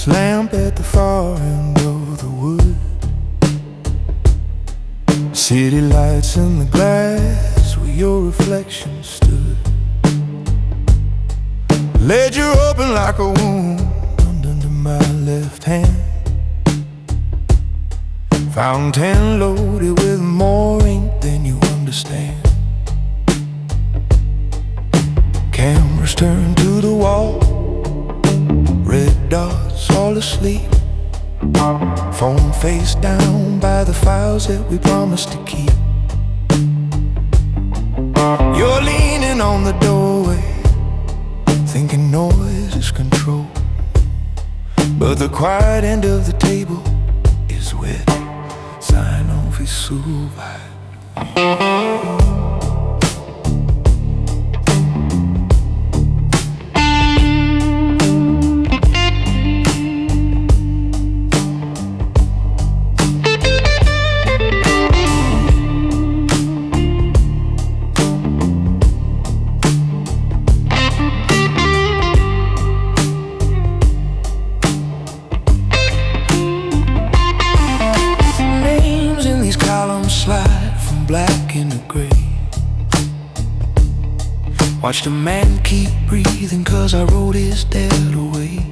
gas lamp at the far end of the wood. City lights in the glass where your reflection stood. Ledger open like a wound under my left hand. Fountain loaded with more ink than you understand. Cameras turned to the wall, red dots all asleep. Phone face down by the files that we promised to keep. You're leaning on the doorway, thinking noise is control, but the quiet end of the table is where the sign off is survive. Slide from black into gray. Watched a man keep breathing 'cause I wrote his dead away.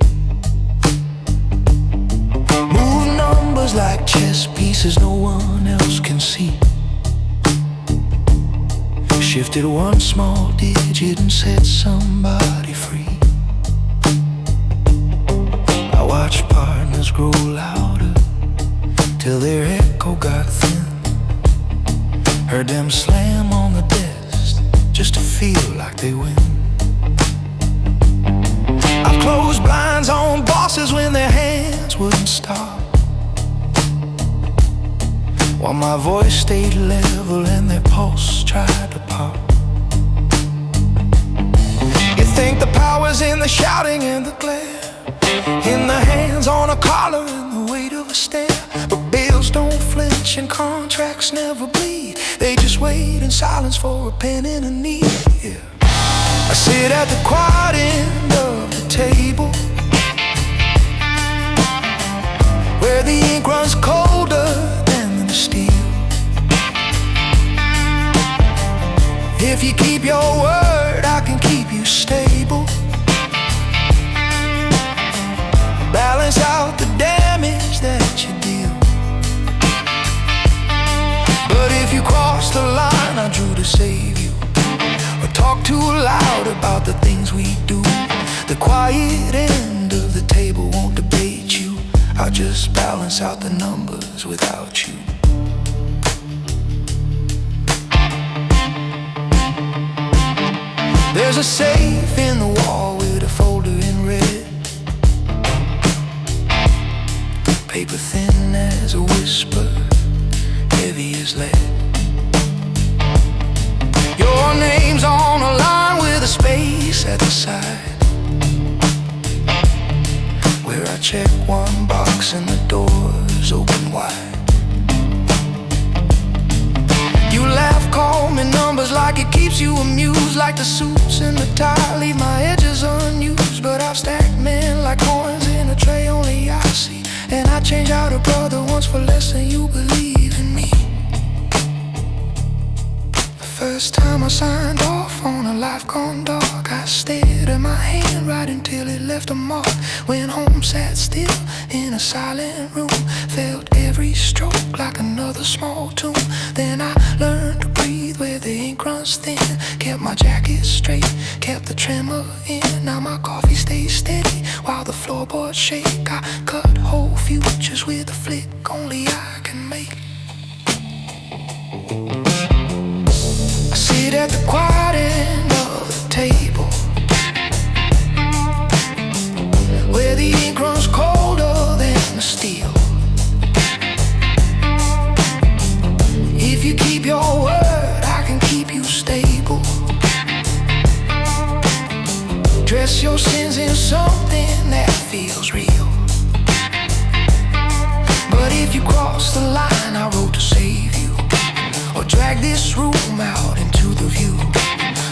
Move numbers like chess pieces no one else can see. Shifted one small digit and set somebody free. I watched partners grow louder till their echo got thin. Heard them slam on the desk just to feel like they win. I've closed blinds on bosses when their hands wouldn't stop, while my voice stayed level and their pulse tried to pop. You think the power's in the shouting and the glare, in the hands on a collar and the weight of a stare. But bills don't flinch and contracts never bleed. They just wait in silence for a pen and a need. Yeah. I sit at the quiet end of the table, where the ink runs colder than the steel. If you keep your word, I can keep you stable. Balance out the damage that you deal. But if you cross the line I drew to save you, or talk too loud about the things we do, the quiet end of the table won't debate you. I'll just balance out the numbers without you. There's a safe in the wall with a folder in red, paper thin as a whisper, heavy as lead. Your name's on a line with a space at the side, where I check one box and the doors open wide. You laugh, call me numbers like it keeps you amused, like the suits and the tie leave my edges unused. But I've stacked men like coins in a tray only I see, and I change out a brother once for less than you believe in me. The first time I signed off on a life gone dark, I stared at my handwriting till it left a mark. Went home, sat still in a silent room, felt every stroke like another small tune. Then I learned to breathe where the ink runs thin, kept my jacket straight, kept the tremor in. Now my coffee stays steady while the floorboards shake. I cut whole futures with a flick only I can make. I sit at the quiet end of the table, where the ink runs colder than the steel. If you keep your word, I can keep you stable. Dress your sins in something that feels real. But if you cross the line I wrote to save you, or drag this room out into the view,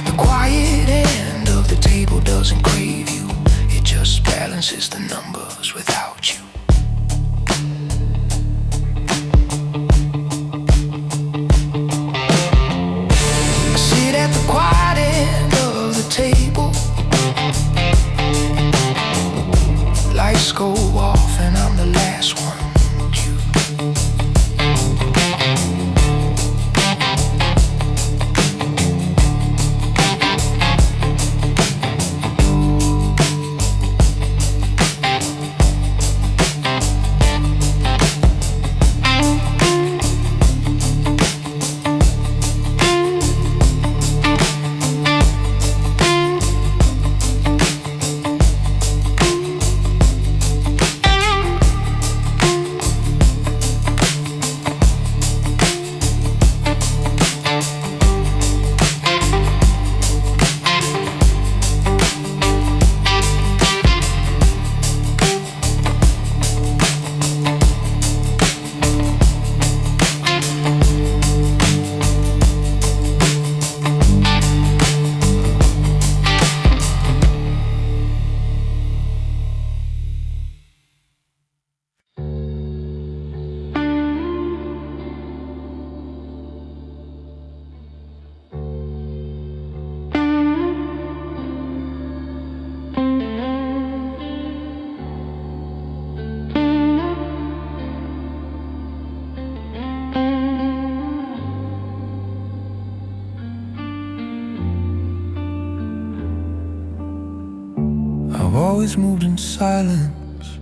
the quiet end of the table doesn't crave you. It just balances the numbers without always moved in silence,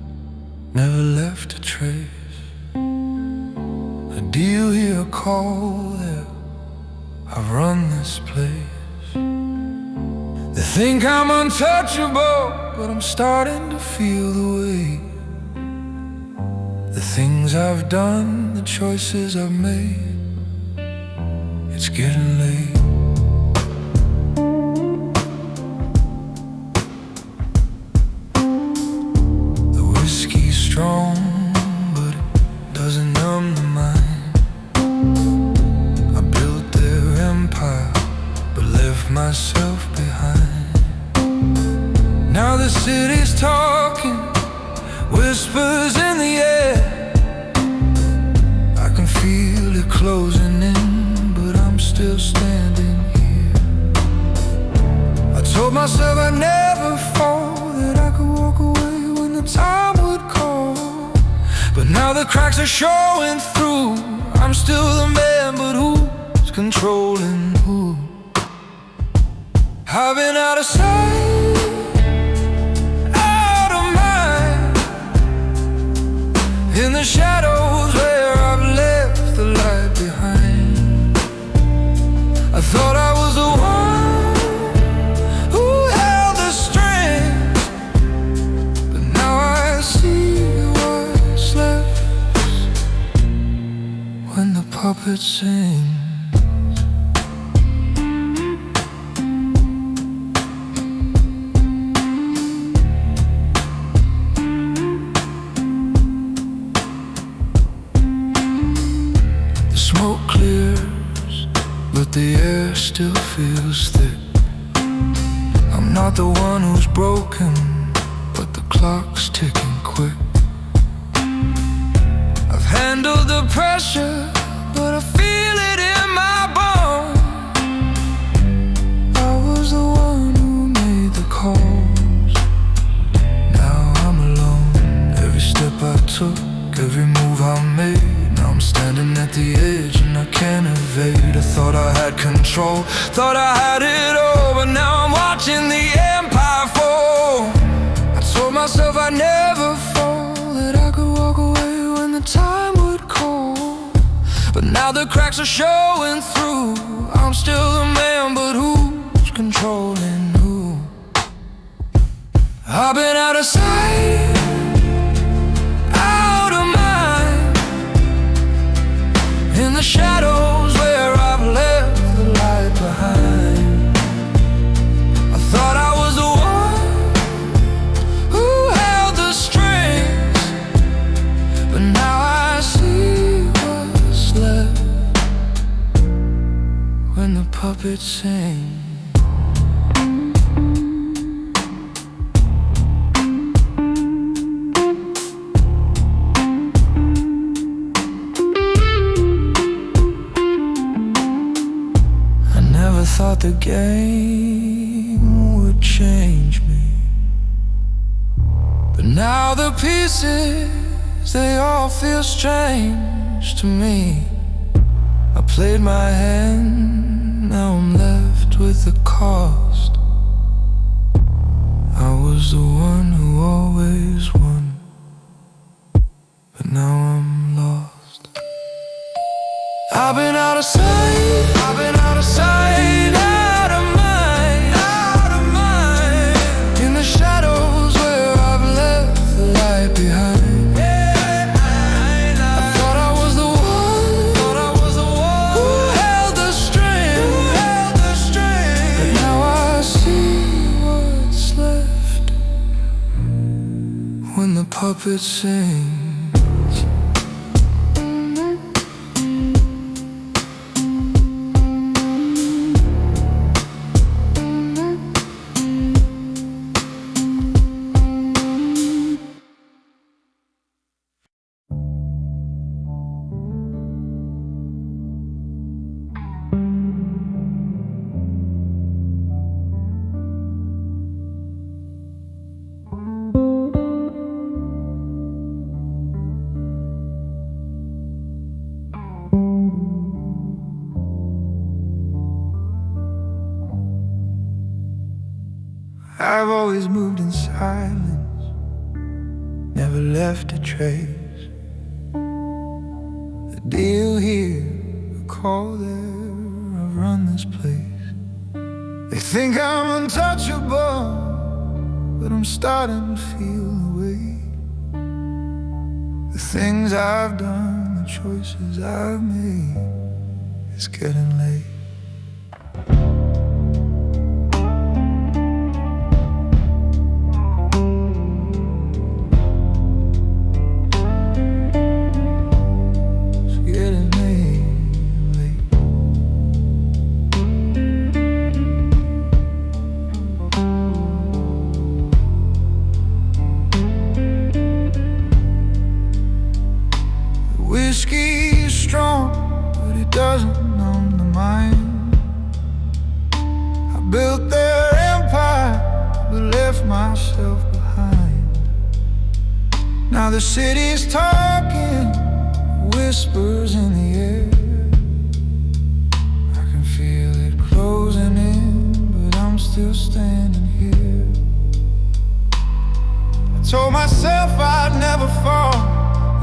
never left a trace. A deal here, a call there, I've run this place. They think I'm untouchable, but I'm starting to feel the weight. The things I've done, the choices I've made, it's getting late. The whiskey's strong, but it doesn't numb the mind. I built their empire, but left myself behind. Now the city's talking, whispers in the air. I can feel it closing in, but I'm still standing here. I told myself I'd never fall, that I could walk away when the time would call. But now the cracks are showing through. I'm still the man, but who's controlling who? I've been out of sight, out of mind, in the shadows where I've left the light behind. I thought I was the one who held the strings, but now I see what's left when the puppet sings. Smoke clears, but the air still feels thick. I'm not the one who's broken, but the clock's ticking quick. I've handled the pressure, but I feel it in my bones. I was the one who made the calls. Now I'm alone. Every step I took, every move I made, now I'm standing at the edge and I can't evade. I thought I had control, thought I had it all, but now I'm watching the empire fall. I told myself I'd never fall, that I could walk away when the time would call. But now the cracks are showing through. I'm still the man, but who's controlling who? I've been out of sight, in the shadows where I've left the light behind. I thought I was the one who held the strings, but now I see what's left when the puppet sings. Thought the game would change me, but now the pieces, they all feel strange to me. I played my hand, now I'm left with the cost. I was the one who always won, but now I'm lost. I've been out of sight, I've been out of sight, out of mind, out of mind, in the shadows where I've left the light behind. I thought I was the one who held the string, but now I see what's left when the puppet sings. I've always moved in silence, never left a trace. A deal here, a call there, I've run this place. They think I'm untouchable, but I'm starting to feel the weight. The things I've done, the choices I've made, it's getting late. Whiskey is strong, but it doesn't numb the mind. I built their empire, but left myself behind. Now the city's talking, whispers in the air. I can feel it closing in, but I'm still standing here. I told myself I'd never fall,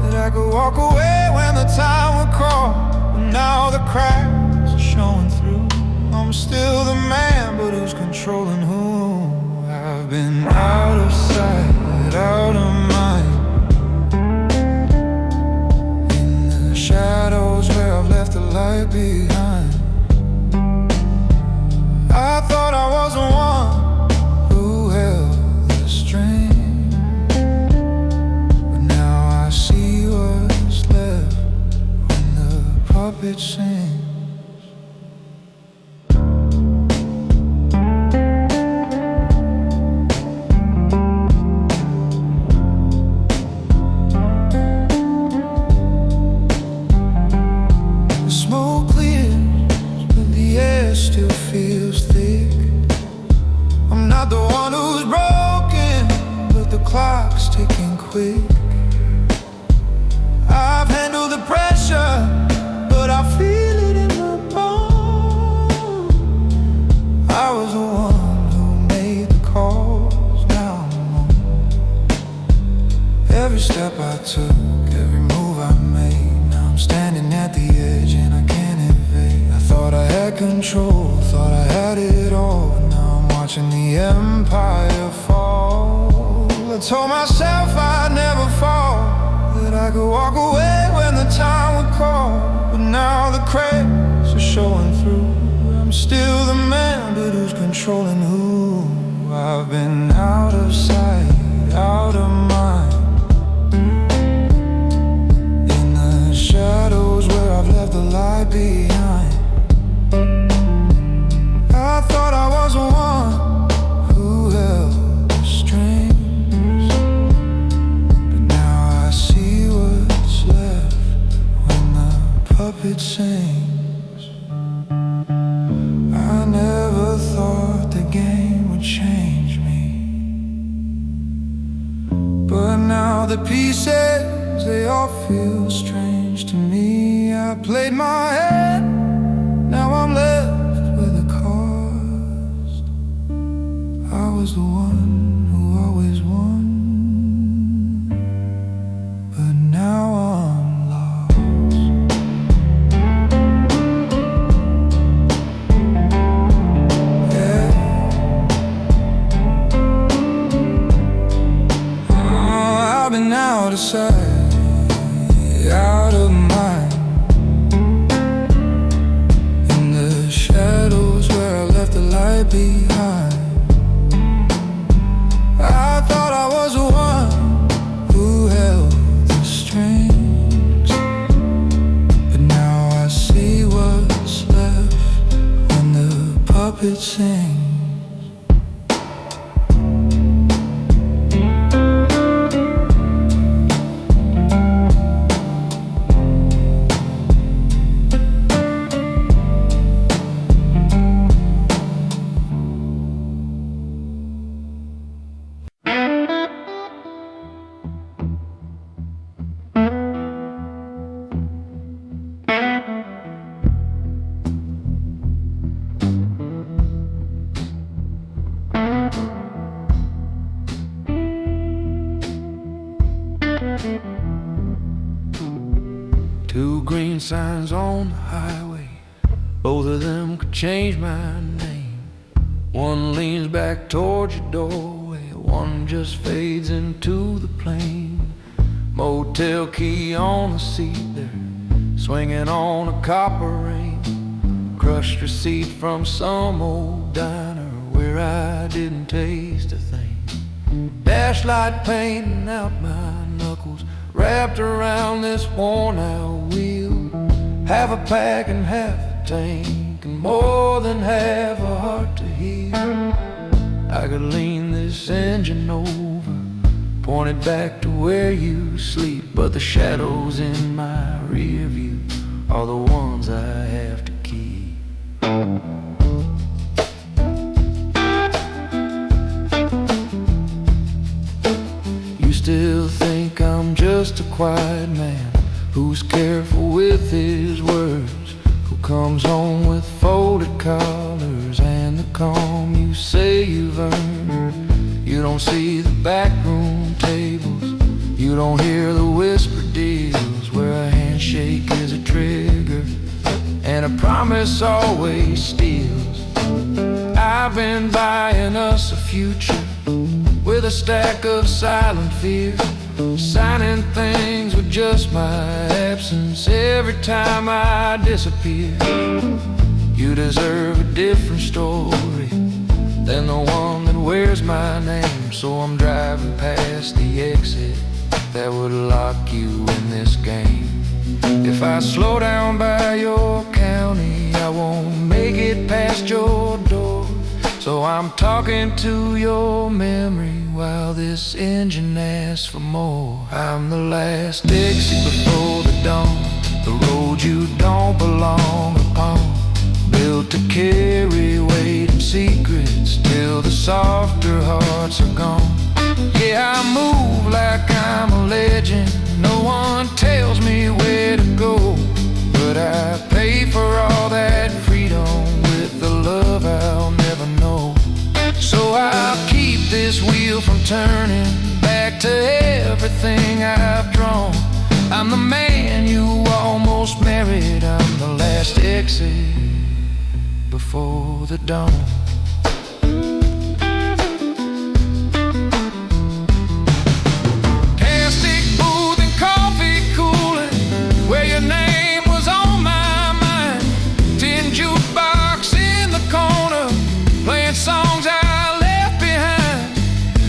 that I could walk away when the time would call. But now the cracks are showing through. I'm still the man, but who's controlling who? I've been out of sight, out of mind, in the shadows where I've left the light behind. I thought I was the one who held the string, puppet sings. The smoke clears, but the air still feels thick. I'm not the one who's broken, but the clock's ticking quick. I've handled the pressure, but I feel it in my bones. I was the one who made the calls, now I'm alone. Every step I took, every move I made, now I'm standing at the edge and I can't evade. I thought I had control, thought I had it all, but now I'm watching the empire fall. I told myself I'd never fall, that I could walk away when the time would call. But now the cracks are showing through. I'm still the man, but who's controlling who? I've been out of sight, out of mind, in the shadows where I've left the light behind. I thought I was the one who held the strings, but now I see what's left when the puppet sings. I never thought the game would change me, but now the pieces, they all feel strange to me. I played my hand, now I'm left with a cost. I was the one who always won, but now I'm lost. Yeah. Oh, I've been out of sight, out of mind, in the shadows where I left the light behind. I thought I was the one who held the strings, but now I see what's left when the puppet sings. signs on the highway. Both of them could change my name. One leans back towards your doorway, one just fades into the plain. Motel key on the seat there, swinging on a copper ring. Crushed receipt from some old diner where I didn't taste a thing. Dashlight painting out my knuckles, wrapped around this worn out wheel. Half a pack and half a tank, and more than half a heart to heal. I could lean this engine over, point it back to where you sleep, but the shadows in my rear view are the ones I have to keep. You still think I'm just a quiet man who's careful with his words, who comes home with folded collars and the calm you say you've earned. You don't see the backroom tables, you don't hear the whispered deals where a handshake is a trigger and a promise always steals. I've been buying us a future with a stack of silent fears, signing things with just my absence every time I disappear. You deserve a different story than the one that wears my name, so I'm driving past the exit that would lock you in this game. If I slow down by your county, I won't make it past your door. So I'm talking to your memory while this engine asks for more. I'm the last exit before the dawn, the road you don't belong upon, built to carry weight and secrets till the softer hearts are gone. Yeah, I move like I'm a legend, no one tells me where to go, but I pay for all that freedom with the love I'll never know. So I'll keep this wheel from turning back to everything I've drawn. I'm the man you almost married, I'm the last exit before the dawn. Plastic booth and coffee cooling, where your name was on my mind. Tin jukebox in the corner, playing songs I left behind.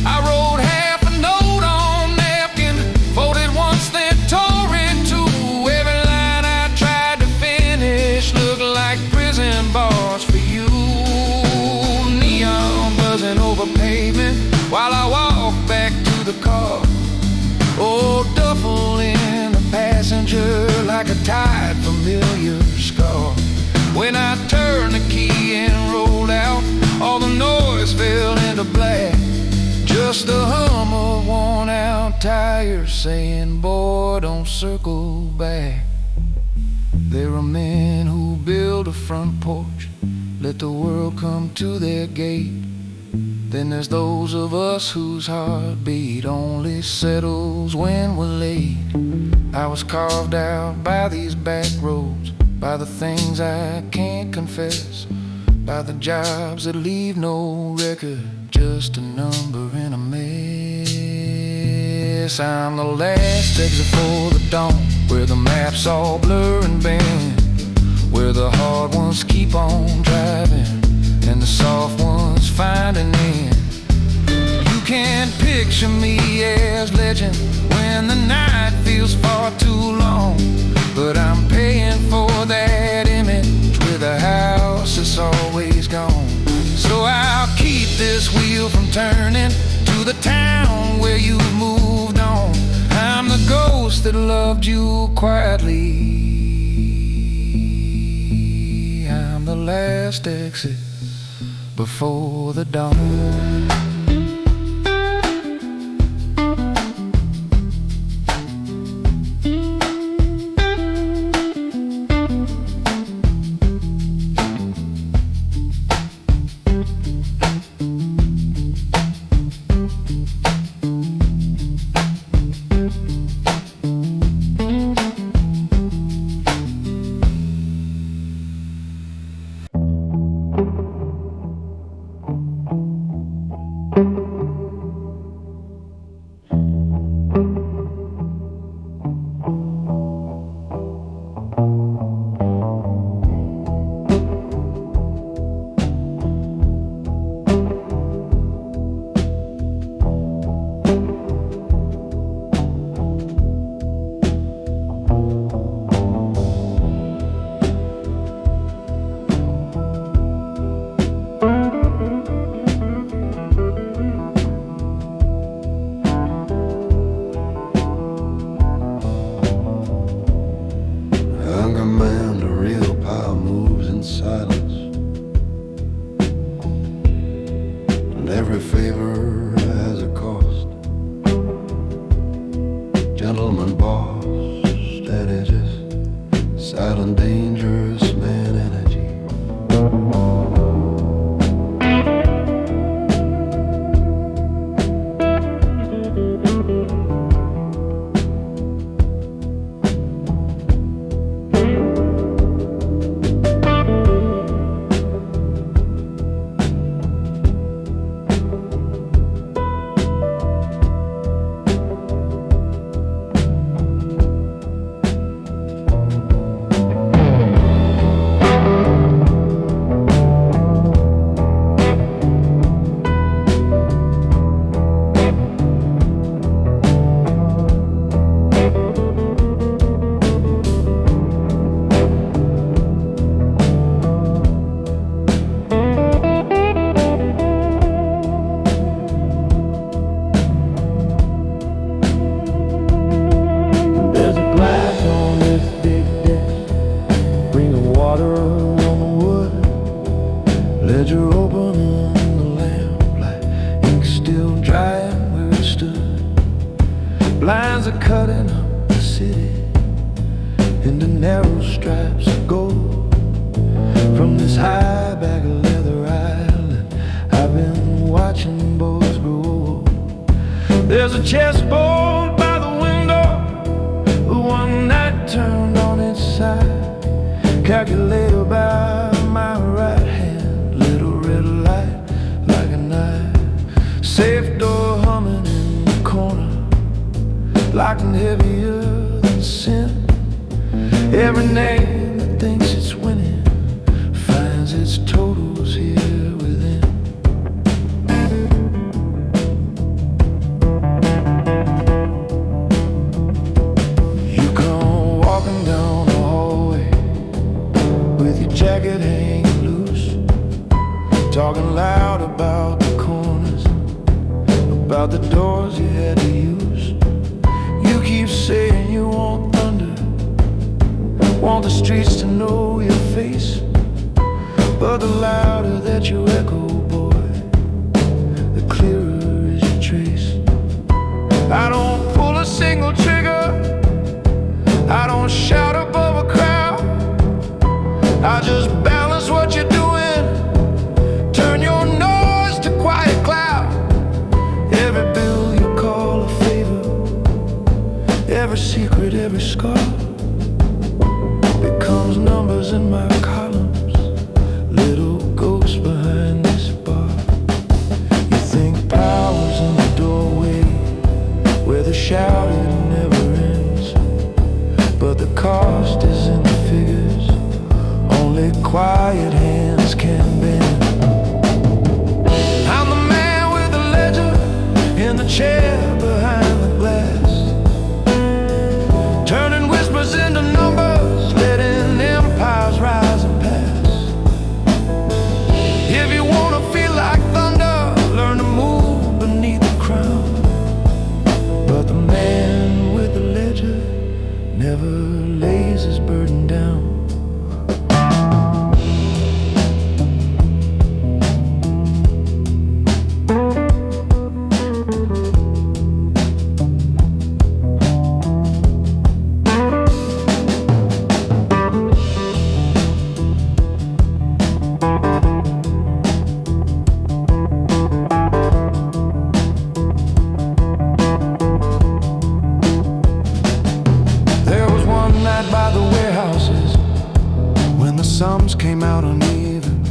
I wrote half a note on napkin, folded once then tore in two. Every line I tried to finish looked like prison bars for you. Neon buzzing over pavement while I walk back to the car. Old duffel in the passenger like a tired familiar scar. When I turned the key and rolled out, all the noise fell into black. Just the hum of worn out tires saying, boy, don't circle back. There are men who build a front porch, let the world come to their gate. Then there's those of us whose heartbeat only settles when we're late. I was carved out by these back roads, by the things I can't confess, by the jobs that leave no record, just a number in a mess. I'm the last exit for the dawn, where the maps all blur and bend, where the hard ones keep on driving and the soft ones find an end. You can't picture me as legend when the night feels far too long, but I'm paying for that image with a house that's always gone. So I'll keep this wheel from turning to the town where you've moved on. I'm the ghost that loved you quietly. I'm the last exit before the dawn. favor has a cost. Gentleman boss, that is just silent, dangerous man energy. Ledger open in the lamplight, ink still drying where it stood. Blinds are cutting up the city into narrow stripes of gold. From this high bag of leather island, I've been watching boys grow old. There's a chessboard by the window, one night turned on its side. Calculator by my right hand, little red light like a knife. Safe door humming in the corner, locked and heavier than sin. Every name that thinks it's winning finds its totals here within. You come walking down the hallway with your jacket hanging loose, talking loud about the corners, about the doors you had to use. You keep saying you want thunder, want the streets to know your face, but the louder that you echo, boy, the clearer is your trace. I don't pull a single trigger, I don't shout above a crowd, I just balance what you're doing, turn your noise to quiet cloud. Every bill you call a favor, every secret, every scar becomes numbers in my columns, little ghosts behind this bar. You think power's in the doorway, where the shouting never ends, but the cost is in the figures only quiet hands can bend. I'm the man with the ledger in the chair behind the glass, turning whispers into numbers, letting empires rise and pass. If you wanna feel like thunder, learn to move beneath the crown. But the man with the ledger never lays his burden down. By the warehouses, when the sums came out uneven,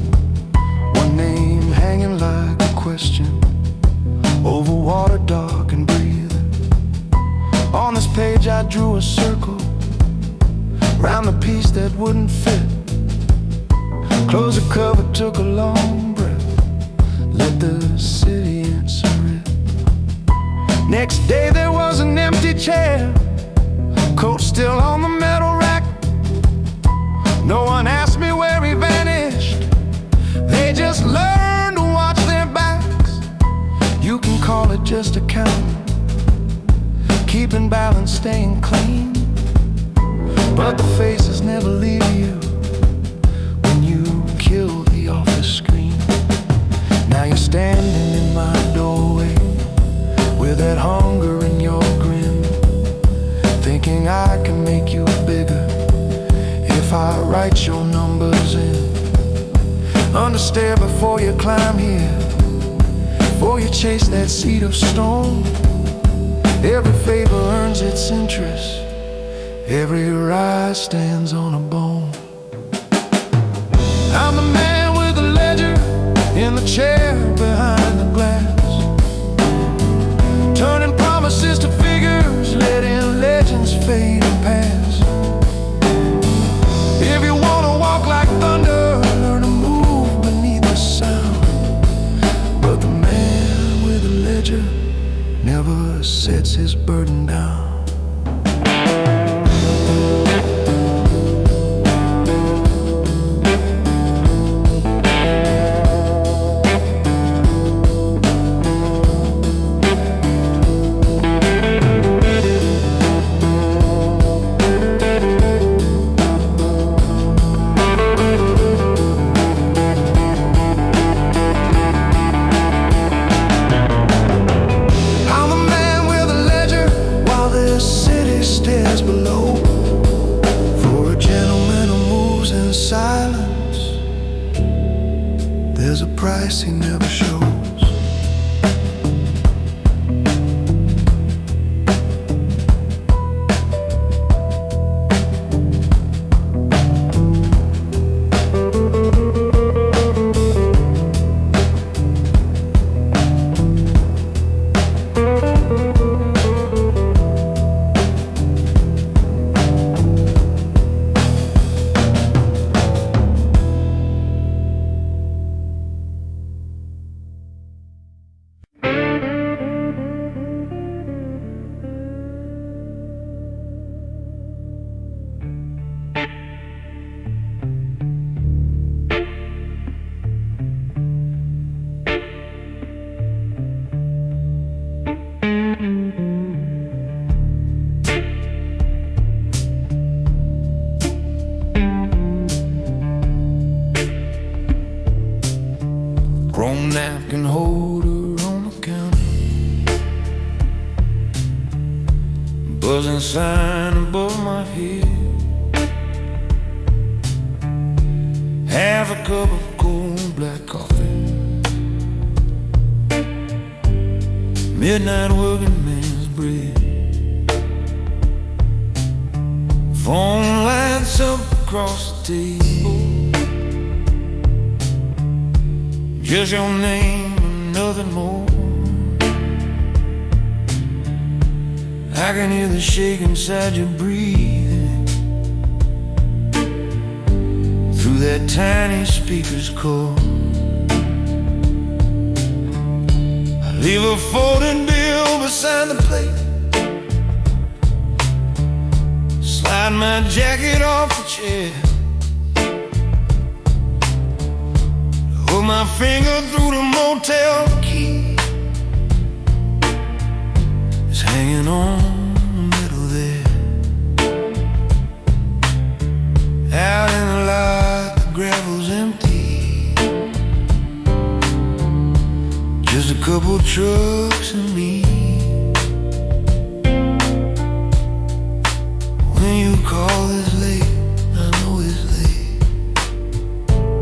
one name hanging like a question over water dark and breathing. On this page I drew a circle round the piece that wouldn't fit. Closed the cover, took a long breath, let the city answer it. Next day there was an empty chair, coat still on the metal rack. No one asked me where he vanished, they just learned to watch their backs. You can call it just accounting, keeping balance, staying clean, but the faces never leave you when you kill the office screen. Now you're standing in my door, your numbers in. Understand before you climb here, before you chase that seed of stone. Every favor earns its interest, every rise stands on a bone. I'm the man with the ledger in the chair behind the glass, turning promises to figures, letting legends fade and pass. If you wanna walk like thunder, learn to move beneath the sound. But the man with the ledger never sets his burden down. Below, for a gentleman who moves in silence, there's a price he never shows. Chrome napkin holder on the counter, buzzing sign above my head, half a cup of cold black coffee, midnight working man's bread. Phone lights up across the table, just your name and nothing more. I can hear the shake inside your breathing through that tiny speaker's cord. I leave a folding bill beside the plate, slide my jacket off the chair, put my finger through the motel key. It's hanging on the middle there. Out in the lot, the gravel's empty, just a couple trucks and me. When you call this late, I know it's late.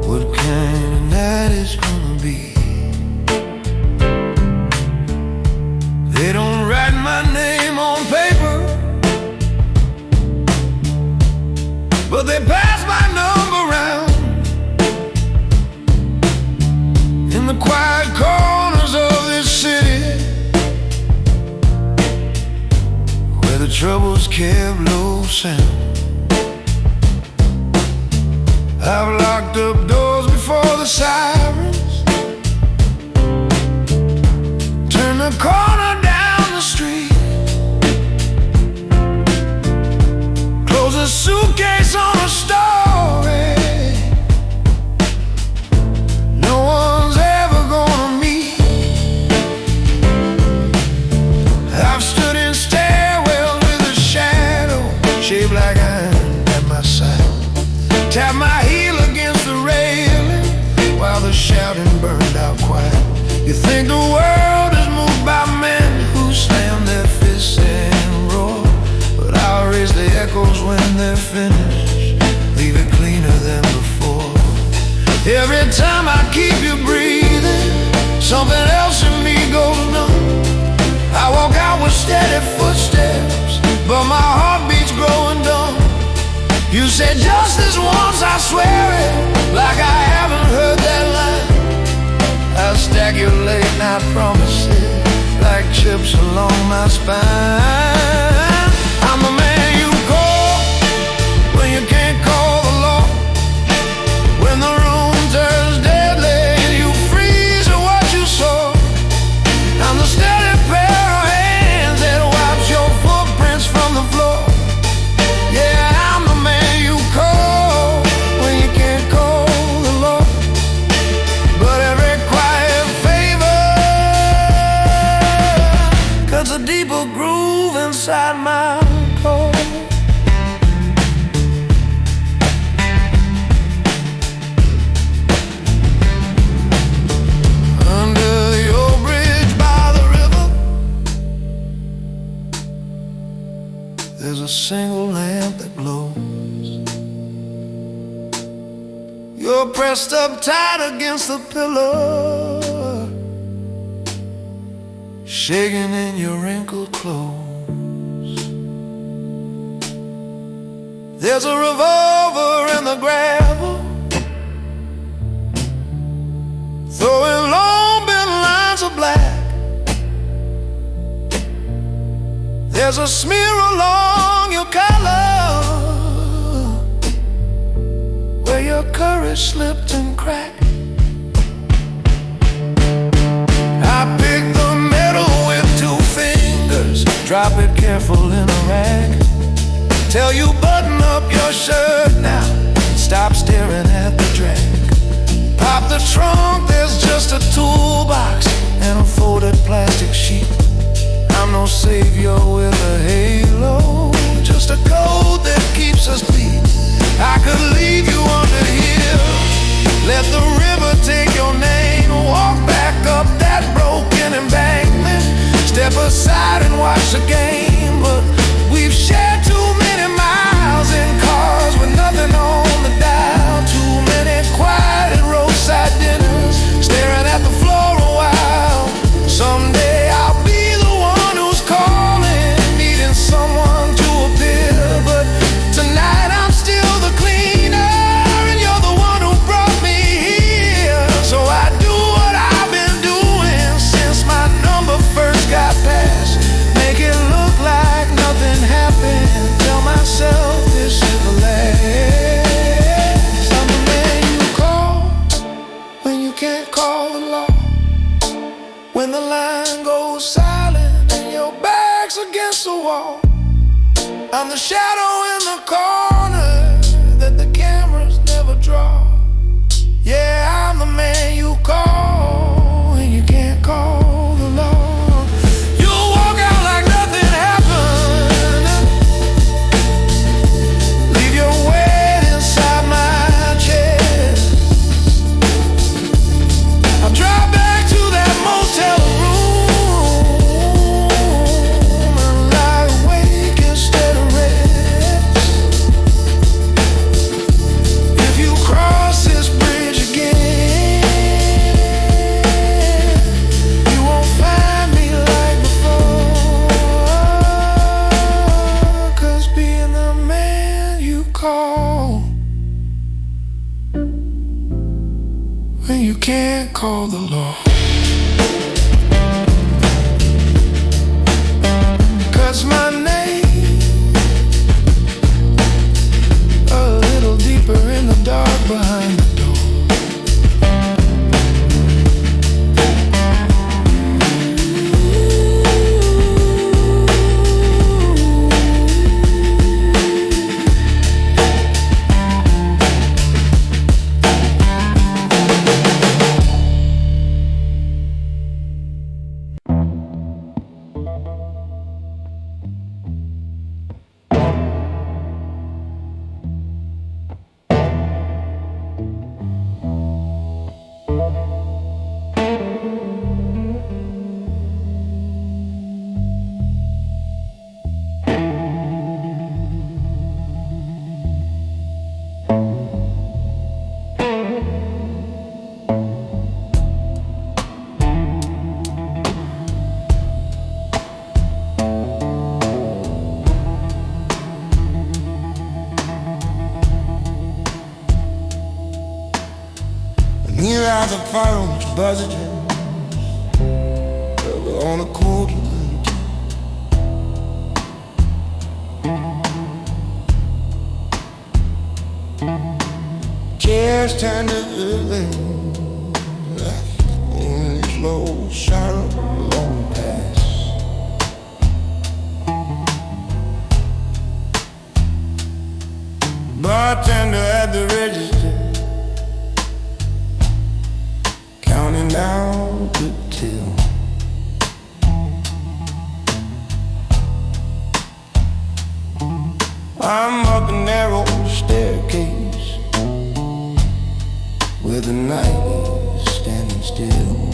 What kind of night it's gonna be? They don't write my name on paper, but they pass my number round in the quiet corners of this city, where the troubles kept low sound. I've locked up doors before the sirens, turn the corner down the street, close a suitcase on a story no one's ever gonna meet. I've stood in stairwells with a shadow shaped like iron at my side, tap my heel against the railing while the shouting burned out quiet. You think the world is moved by men who slam their fists and roar, but I'll raise the echoes when they're finished, leave it cleaner than Every time I keep you breathing, something else in me goes numb. I walk out with steady footsteps, but my heart beats growing dumb. You said just this once, I swear it, like I haven't heard that line. I stack your late night promises like chips along my spine. I'm the man you call when you can't call the law. When the room turns deadly and you freeze at what you saw. I'm the steady pair of hands that wipes your footprints from the floor. Yeah, I'm the man you call when you can't call the law. But every quiet favor cuts a deeper groove inside my core. There's a single lamp that glows. You're pressed up tight against the pillar, shaking in your wrinkled clothes. There's a revolver in the gravel, throwing long bent lines of black. There's a smear along your collar where your courage slipped and cracked. I pick the metal with 2 fingers, drop it careful in a rag. Tell you button up your shirt now, stop staring at the drag. Pop the trunk, there's just a toolbox and a folded plastic sheet. I'm no savior with a halo, just a code that keeps us beat. I could leave you under here, let the river take your name. Walk back up that broken embankment, step aside and watch the game. But we've shared too many miles in cars with nothing on the dial. Too many quiet roadside dinners, staring at the floor a while. Someday I'll be someone to appear, but tonight I'm still the cleaner, and you're the one who brought me here. So I do what I've been doing since my number first got passed. Make it look like nothing happened. Tell myself this is the last. I'm the man you call when you can't call the law. When the line goes silent and your back's against the wall. I'm the shadow in the corner that the cameras never draw. Yeah, I'm the man you call when you can't call the law. You'll walk out like nothing happened, leave your weight inside my chest. I'll drive back to that motel room and lie awake instead of when you can't call the law. 'Cause my name a little deeper in the dark behind the door. Here are the phones buzzing on a cold night. Chairs turn to buildings, only slow shadow long past. Bartender at the register, counting down to till. I'm up a narrow staircase where the night is standing still.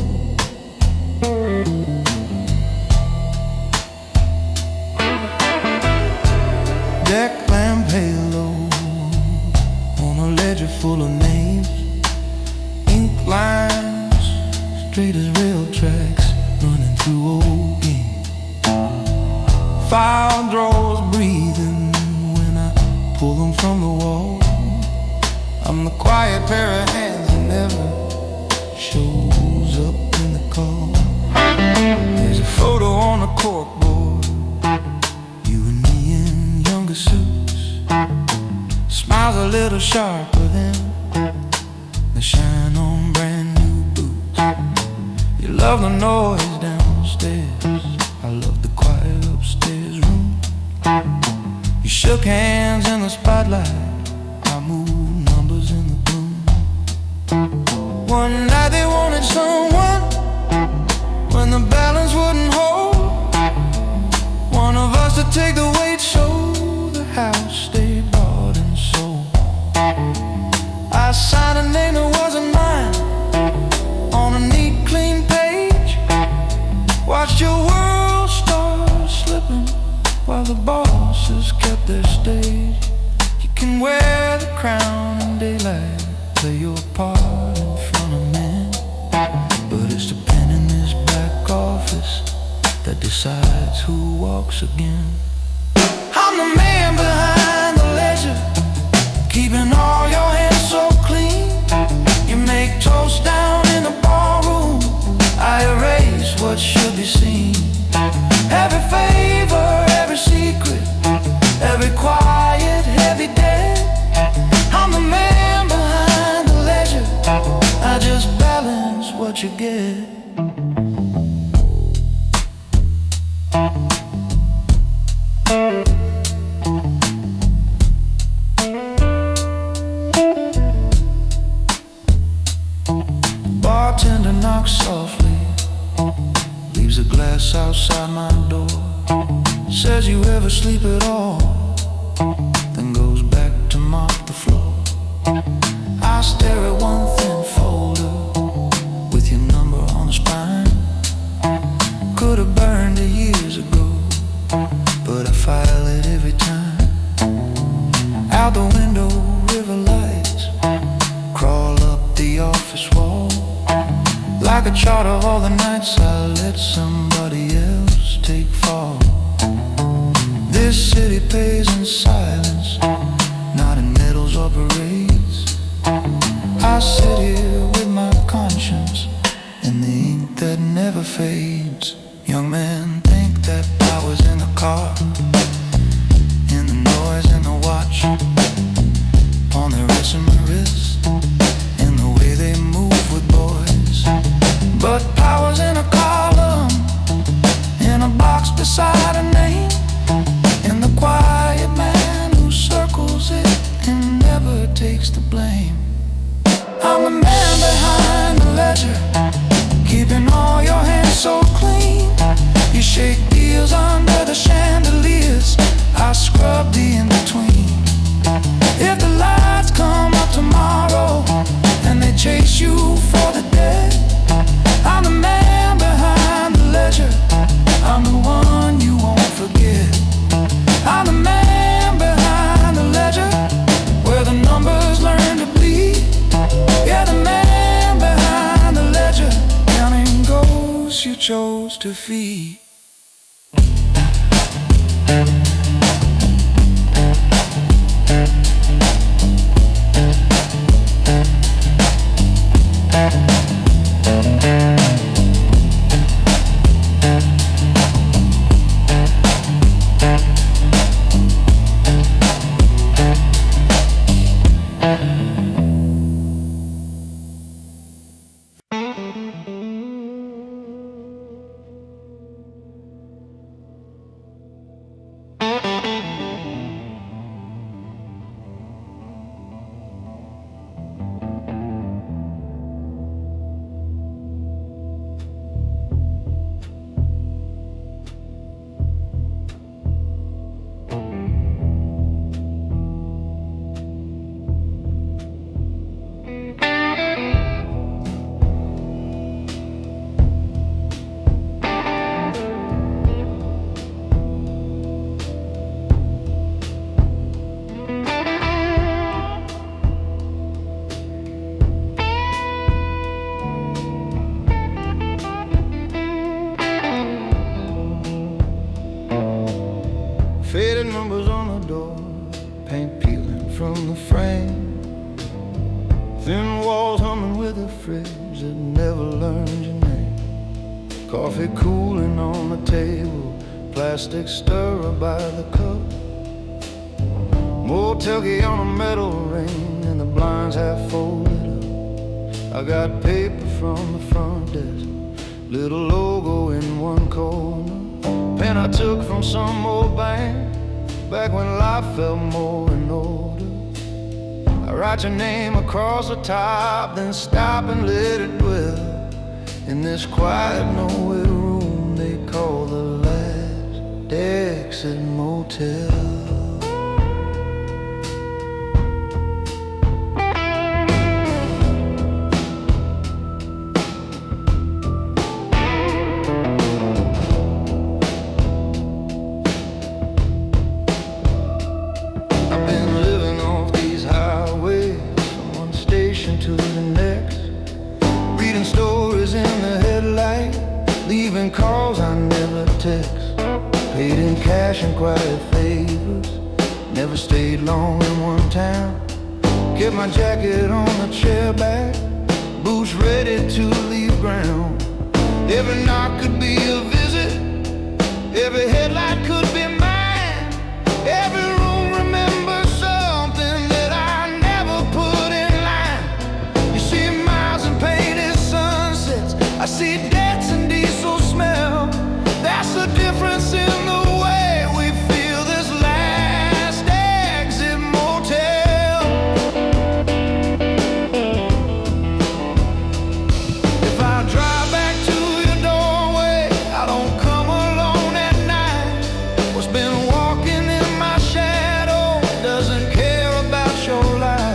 Deck lamp halo on a ledger full of names, ink lines straight as rail tracks running through old games. File drawers breathing when I pull them from the wall. I'm the quiet pair of hands that never shows up in the call. There's a photo on a corkboard, you and me in younger suits. Smiles a little sharper than the shine on brand new boots. You love the noise downstairs, I love the quiet upstairs room. You shook hands in the spotlight, I moved numbers in the gloom. One night they wanted someone when the balance wouldn't hold. One of us to take the weight so the house stayed bought and sold. I signed a name that wasn't mine on a neat clean page. Watched your world start slipping while the bosses kept their stage. You can wear the crown in daylight, play your part in front of men, but it's the pen in this back office that decides who walks again. I'm the man behind the ledger, keeping all your hands so clean. You make toast down in the ballroom, I erase what should be seen. Every favor, every secret, every quiet, heavy day. I'm the man behind the ledger, I just balance what you get. Bartender knocks softly, leaves a glass outside my door. Says you ever sleep at all, then goes back to mop the floor. I stare at one thin folder with your number on the spine. Could have burned it years ago, but I file it every time. Out the window, river lights crawl up the office wall. Like a chart of all the nights I let somebody else take fall. This city pays in silence, not in medals or parades. I sit here with my conscience in the ink that never fades. Young men think that power's in the car, in the noise and the watch, on their wrist and my wrist, in the way they move with boys. But power's in a column, in a box beside a name, in the quiet man who circles it and never takes the blame. I'm the man behind the ledger, keeping all your hands so clean. You shake deals under the chandeliers, I scrub the in-between. If the lights come up tomorrow and they chase you for the dead, I'm the man behind the ledger, I'm the one you won't forget. I'm the man behind the ledger, where the numbers learn to bleed. Yeah, the man behind the ledger, counting ghosts you chose to feed. walls humming with a fridge that never learned your name. Coffee cooling on the table, plastic stirrer by the cup. Motel key on a metal ring and the blinds half folded up. I got paper from the front desk, little logo in one corner. Pen I took from some old bank, back when life felt more in order. I write your name across the top, then stop and let it dwell in this quiet nowhere room they call the last exit motel. To the next, reading stories in the headlight, leaving calls I never text, paid in cash and quiet favors, never stayed long in one town, kept my jacket on the chair back, boots ready to leave ground. Every knock could be a visit, every headlight could be mine, every room remembers something that I never put in line. You see miles and painted sunsets, I see debts and diesel smell. That's the difference in the way we feel this last exit motel. If I drive back to your doorway, I don't come alone at night. What's been walking in my shadow doesn't care about your life.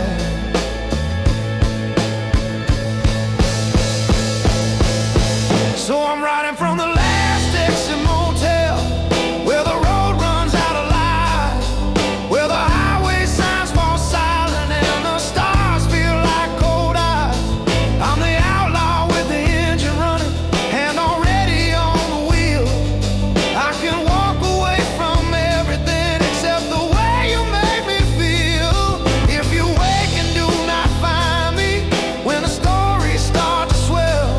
So I'm riding from the last exit motel, where the road runs out of light, where the highway signs fall silent and the stars feel like cold eyes. I'm the outlaw with the engine running, hand already on the wheel. I can walk away from everything except the way you make me feel. If you wake and do not find me when the stories start to swell,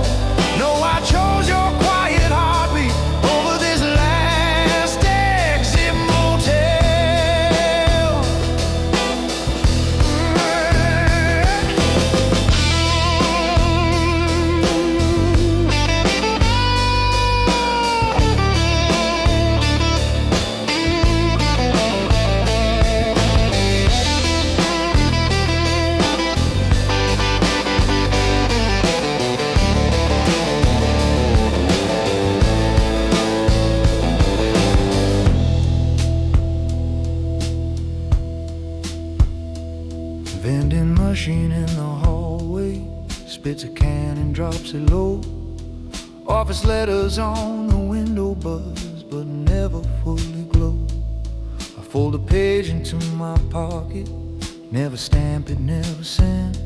know I chose your quiet heartbeat over this last exit motel. Vending machine in the hallway, spits a can and drops it low. Office letters on the window buzz, but never fully glow. I fold a page into my pocket, never stamp it, never send.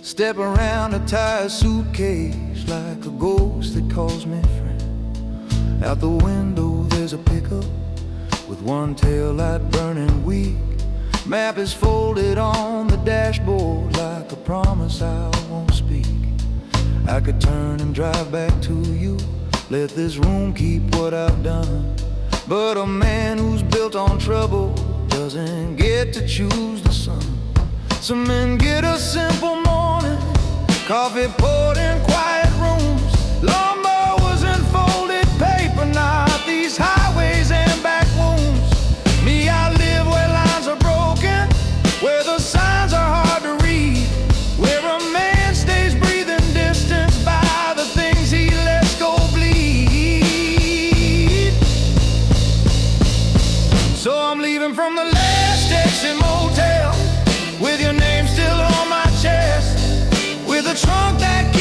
Step around a tired suitcase like a ghost that calls me friend. Out the window there's a pickup with one tail light burning weak. Map is folded on the dashboard like a promise I won't speak. I could turn and drive back to you, let this room keep what I've done. But a man who's built on trouble doesn't get to choose the sun. Some men get a simple morning, coffee poured in quiet rooms. Lumber was in folded paper, not these highways and back wounds. Me, I live where lines are broken, where the signs are hard to read, where a man stays breathing distance by the things he lets go bleed. So I'm leaving from the last exit motel, with your name still on my chest, with a trunk that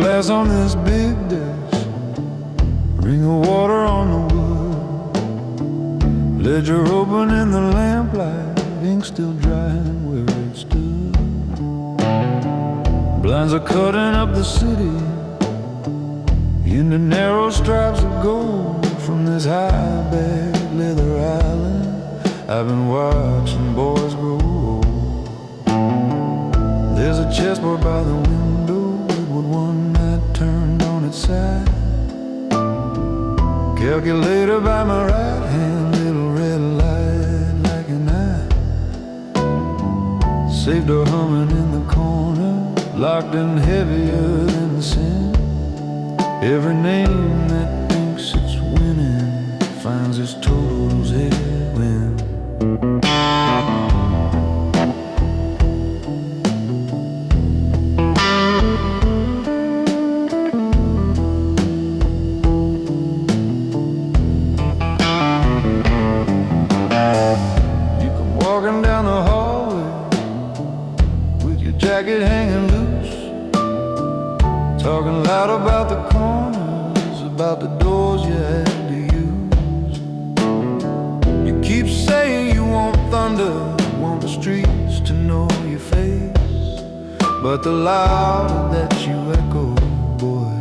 glass on this big desk, ring of water on the wood, ledger open in the lamplight, ink still drying where it stood. Blinds are cutting up the city into narrow stripes of gold from this high-back leather island. I've been watching boys grow old. There's a chessboard by the window with one night turned on its side. Calculator by my right hand, little red light like an eye. Saved her humming in the corner, locked in heavier than sin. Every name that thinks it's winning finds its totals headwind. You come walking down the hallway with your jacket hanging loose, talking loud about the corners, about the doors you had to use. You keep saying you want thunder, want the streets to know your face, but the louder that you echo, boy,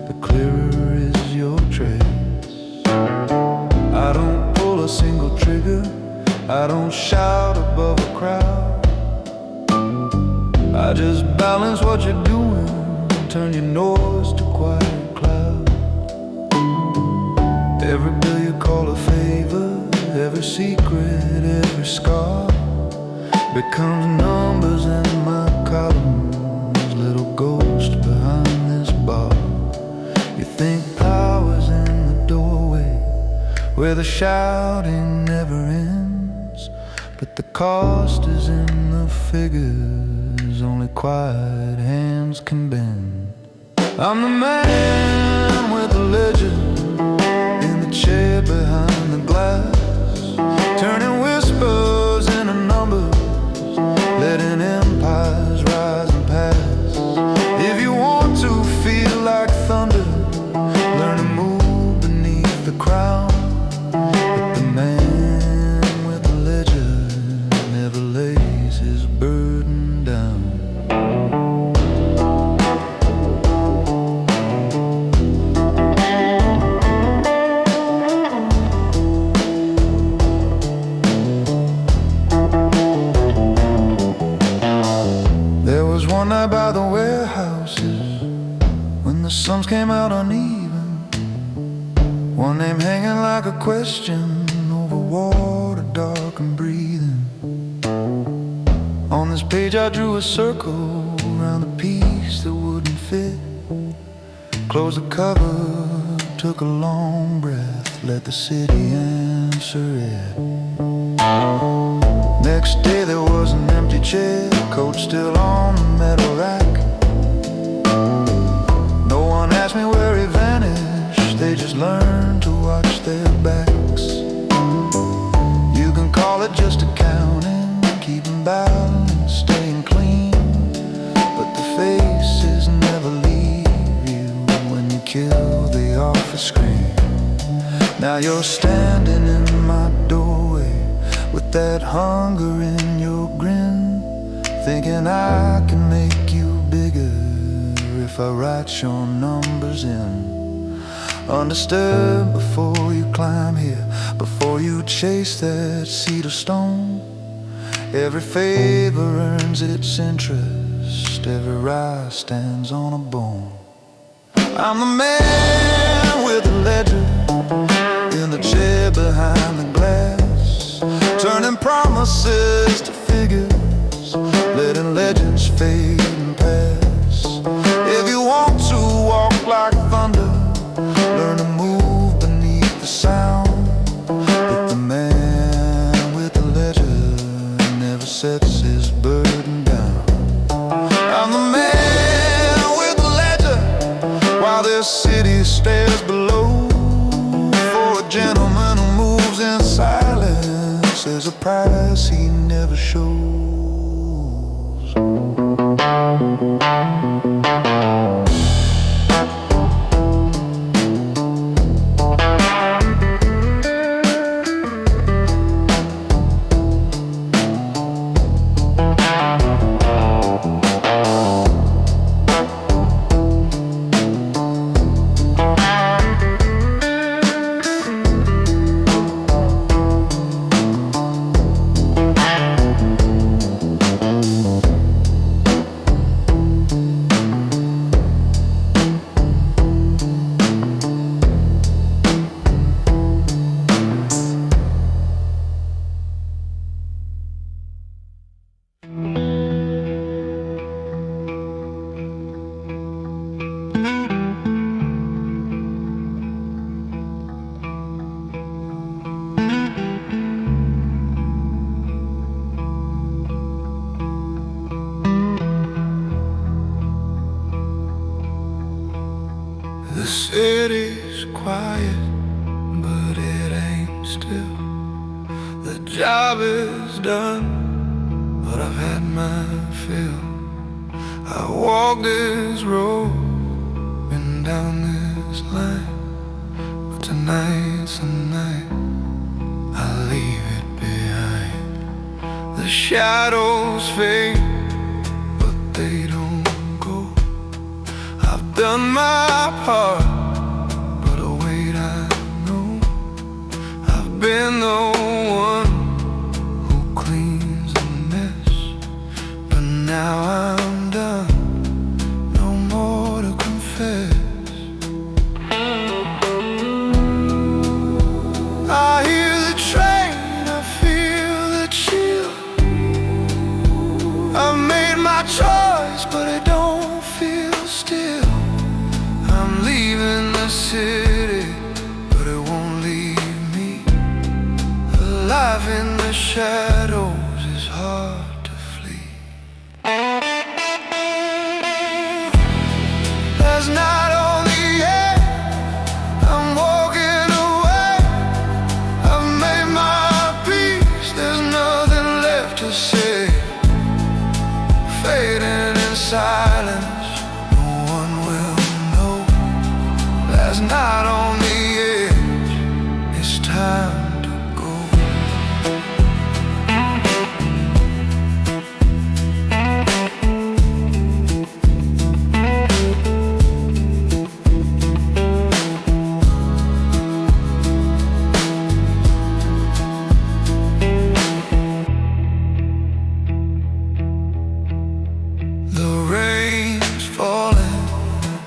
the clearer is your trace. I don't pull a single trigger, I don't shout above a crowd. I just balance what you're doing, turn your noise to quiet cloud. Every bill you call a favor, every secret, every scar becomes numbers in my columns, little ghost behind this bar. You think power's in the doorway where the shouting never ends, but the cost is in the figures only quiet hands can bend. I'm the man with the ledger in the chair behind the glass, turning whispers into numbers, letting empires rise and pass. If you want to feel like thunder, learn to move beneath the crown. But the man with the ledger never lays his burden down. One night by the warehouses, when the suns came out uneven, one name hanging like a question over water, dark and breathing. On this page I drew a circle around the piece that wouldn't fit. Closed the cover, took a long breath, let the city answer it. Next day there was an empty chair, coat still on the metal rack. No one asked me where he vanished, they just learned to watch their backs. You can call it just accounting, keeping balance, staying clean, but the faces never leave you when you kill the office screen. Now you're standing in my doorway with that hunger in your grin, thinking I can make you bigger if I write your numbers in. Undisturbed before you climb here, before you chase that cedar stone. Every favor earns its interest, every rise stands on a bone. I'm the man with the ledger in the chair behind the glass, turning promises to figures, letting legends fade and pass. If you want to walk like thunder, learn to move beneath the sound. But the man with the ledger never sets his burden down. I'm the man with the ledger while this city stares below. For a gentleman who moves in silence, there's a price he never shows. The city's quiet, but it ain't still. The job is done, but I've had my fill. I walk this road, been down this line, but tonight's the night I leave it behind. The shadows fade, but they don't go. I've done my part, but oh wait, I know I've been the one who cleans the mess. But now I'm done, no more to confess. I hear the train, I feel the chill. I've made my choice, but it don't feel still. I'm leaving the city, but it won't leave me. Alive in the shadows is hard to flee. Last night on the edge, I'm walking away. I've made my peace, there's nothing left to say. Fading in silence, no one will know. Last night on the edge, it's time to go. The rain's falling,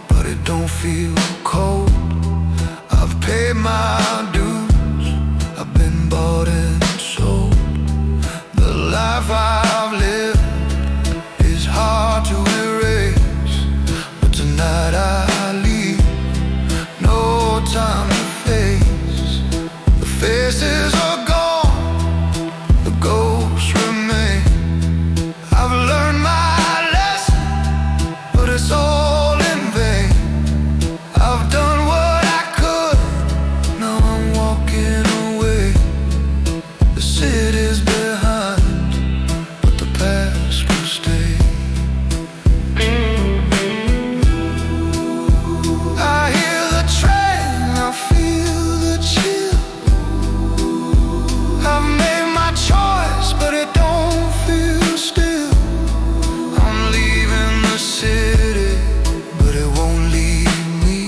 but it don't feel cold. I've paid my dues, I've been bought and sold. The life I've lived is hard to erase, but tonight I leave no time to face. The faces are gone, the ghosts remain. I've learned my lesson, but it's all in vain. I've done what I could, now I'm walking away. The city's behind, but the past will stay. I hear the train, I feel the chill. I've made my choice, but it don't feel still. I'm leaving the city, but it won't leave me.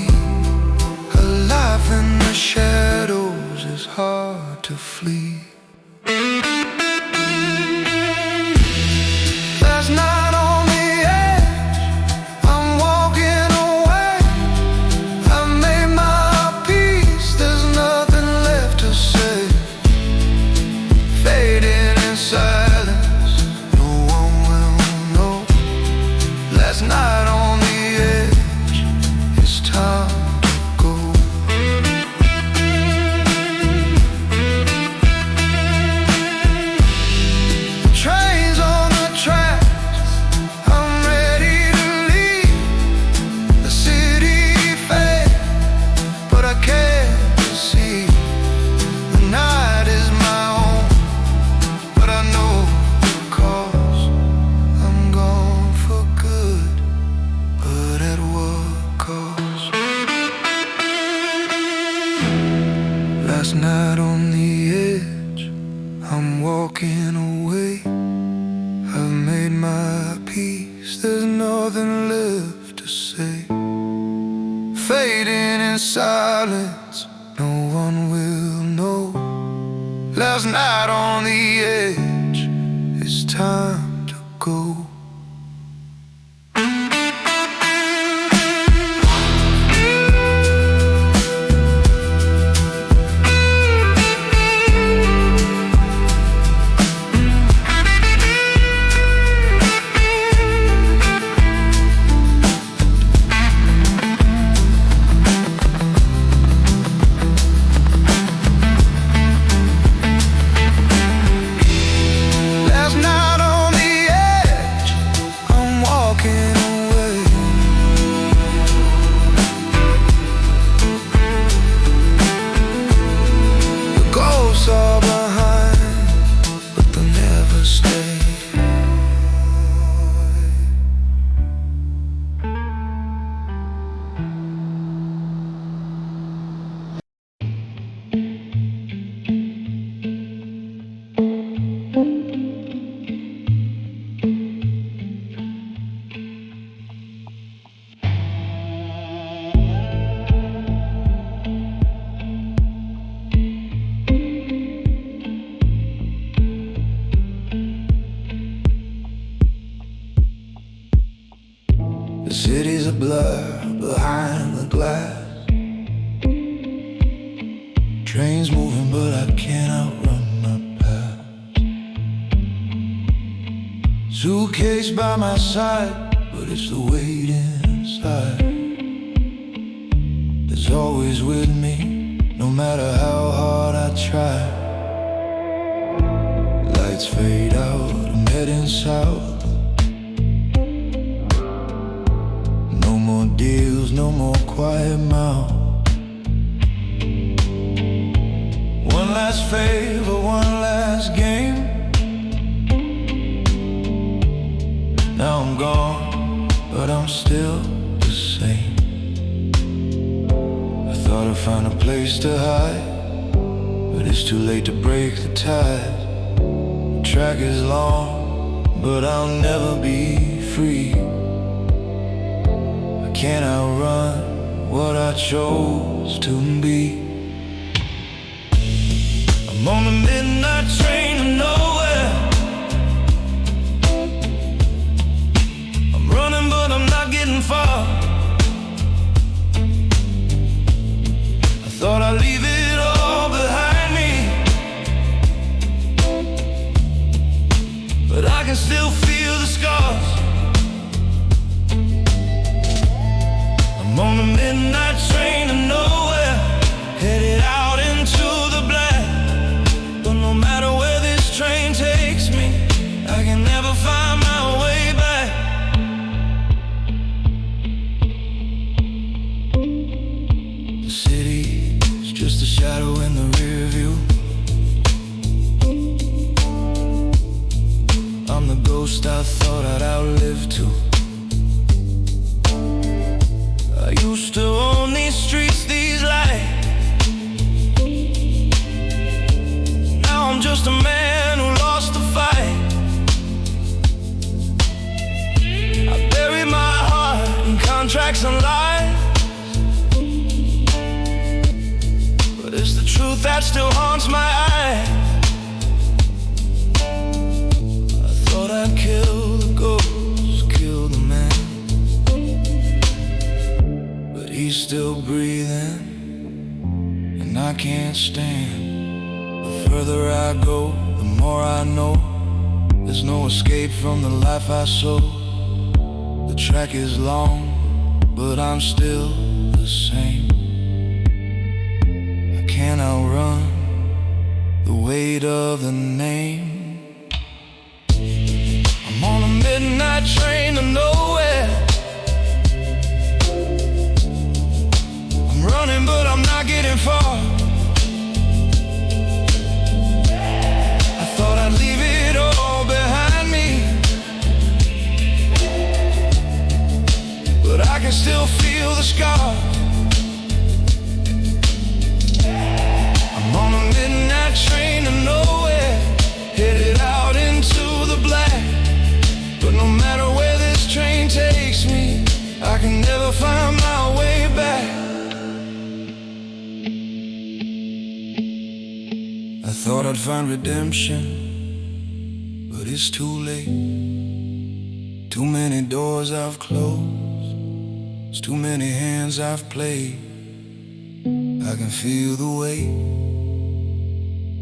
Alive in the shadows is hard to flee. Last night on the edge, I'm walking away. I've made my peace, there's nothing left to say. Fading in silence, no one will know. Last night on the edge, it's time to go. Trains on the tracks, I'm ready to leave. The city fades, but I can't see. The night is my own, but I know the cost. I'm gone for good, but at what cost? Last night on the edge, I'm walking away. I've made my peace, there's nothing left to say. Fading in silence, no one will know. Last night on the edge, it's time to go. The city's a blur behind the glass. Trains moving but I can't outrun my past. Suitcase by my side, but it's the weight inside that's always with me, no matter how hard I try. Lights fade out, I'm heading south. No more deals, no more quiet mouth. One last favor, one last game. Now I'm gone, but I'm still the same. I thought I'd find a place to hide, but it's too late to break the tide. The track is long, but I'll never be free. I can't outrun what I chose to be. I'm on the midnight train to nowhere. I'm running but I'm not getting far. I thought I'd leave it all behind me, but I can still feel the scars. I'm on the midnight train to nowhere, headed out into the black. But no matter where this train takes me, I can never find my way back. The city is just a shadow in the rear view. I'm the ghost I thought I'd outlive too. I used to own these streets, these lights. Now I'm just a man who lost the fight. I buried my heart in contracts and lies, but it's the truth that still haunts my eyes. I thought I'd kill the ghost, kill the man, but he's still breathing, and I can't stand. The further I go, the more I know. There's no escape from the life I sow. The track is long, but I'm still the same. I can't outrun the weight of the name. I'm on a midnight train to nowhere. I'm running but I'm not getting far. Thought I'd leave it all behind me, but I can still feel the scars. I'm on a midnight train to nowhere, headed out into the black. But no matter where this train takes me, I can never find my way back. I thought I'd find redemption, but it's too late. Too many doors I've closed, it's too many hands I've played. I can feel the weight,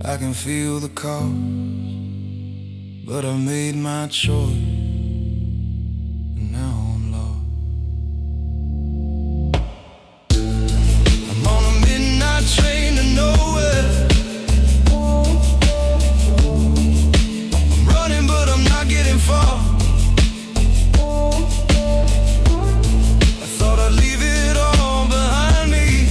I can feel the cost, but I made my choice, and now I'm lost. I'm on a midnight train to nowhere. But I'm not getting far. I thought I'd leave it all behind me,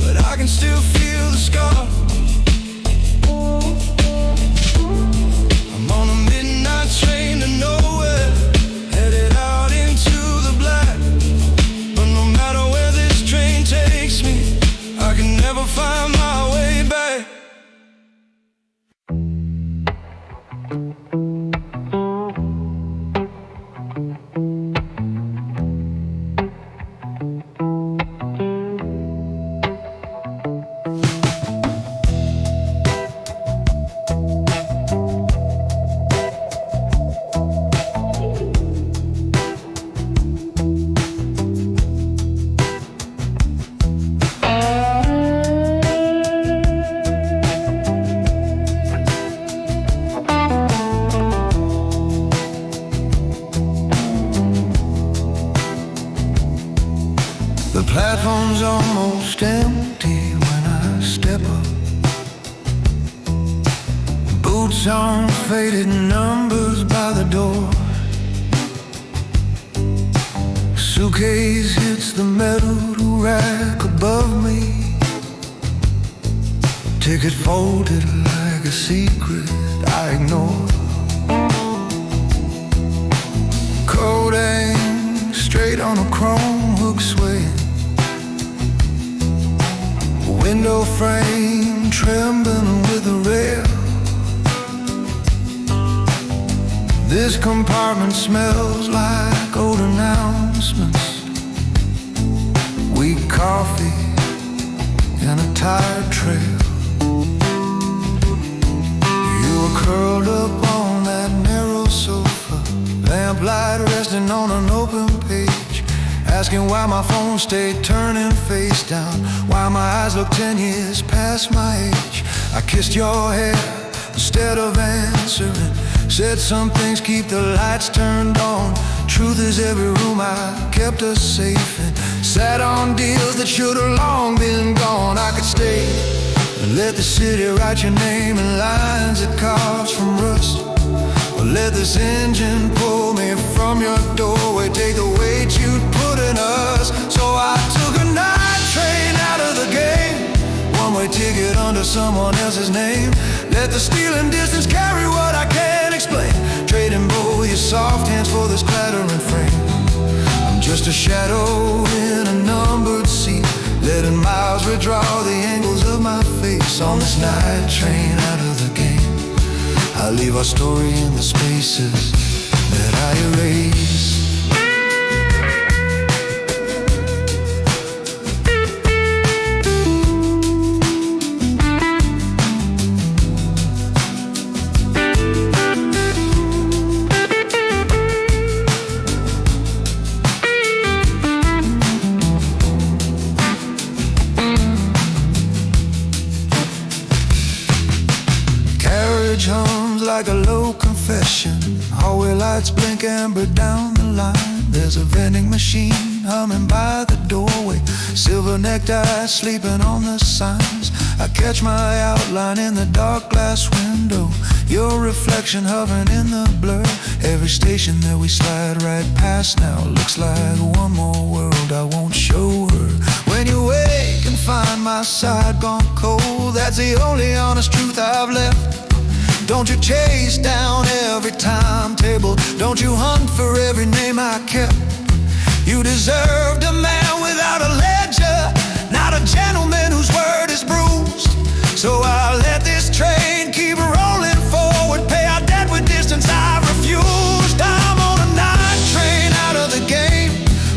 but I can still feel the scar. room's almost empty when I step up. Boots on faded numbers by the door. Suitcase hits the metal rack above me. Ticket folded like a secret I ignore. Coat aimed straight on a chrome hook swaying. Window frame trembling with a rail. This compartment smells like old announcements, weak coffee and a tired trail. You were curled up on that narrow sofa, lamplight resting on an open page, asking why my phone stayed turning face down, why my eyes look 10 years past my age. I kissed your hair instead of answering, said some things keep the lights turned on. Truth is every room I kept us safe in, sat on deals that should have long been gone. I could stay and let the city write your name in lines it carves from rust, or let this engine pull me from your doorway, take the weight you'd put in us. So I took a night train out of the game, one-way ticket under someone else's name. Let the stealing distance carry what I can't explain, trading both your soft hands for this clattering frame. I'm just a shadow in a numbered seat, letting miles redraw the angles of my face. On this night train out of the game, I leave our story in the spaces that I erase. Hums like a low confession, hallway lights blink amber down the line. There's a vending machine humming by the doorway, silver neckties sleeping on the signs. I catch my outline in the dark glass window, your reflection hovering in the blur. Every station that we slide right past now looks like one more world I won't show her. When you wake and find my side gone cold, that's the only honest truth I've left. Don't you chase down every timetable, don't you hunt for every name I kept. You deserved a man without a ledger, not a gentleman whose word is bruised. So I let this train keep rolling forward, pay our debt with distance I refused. I'm on a night train out of the game,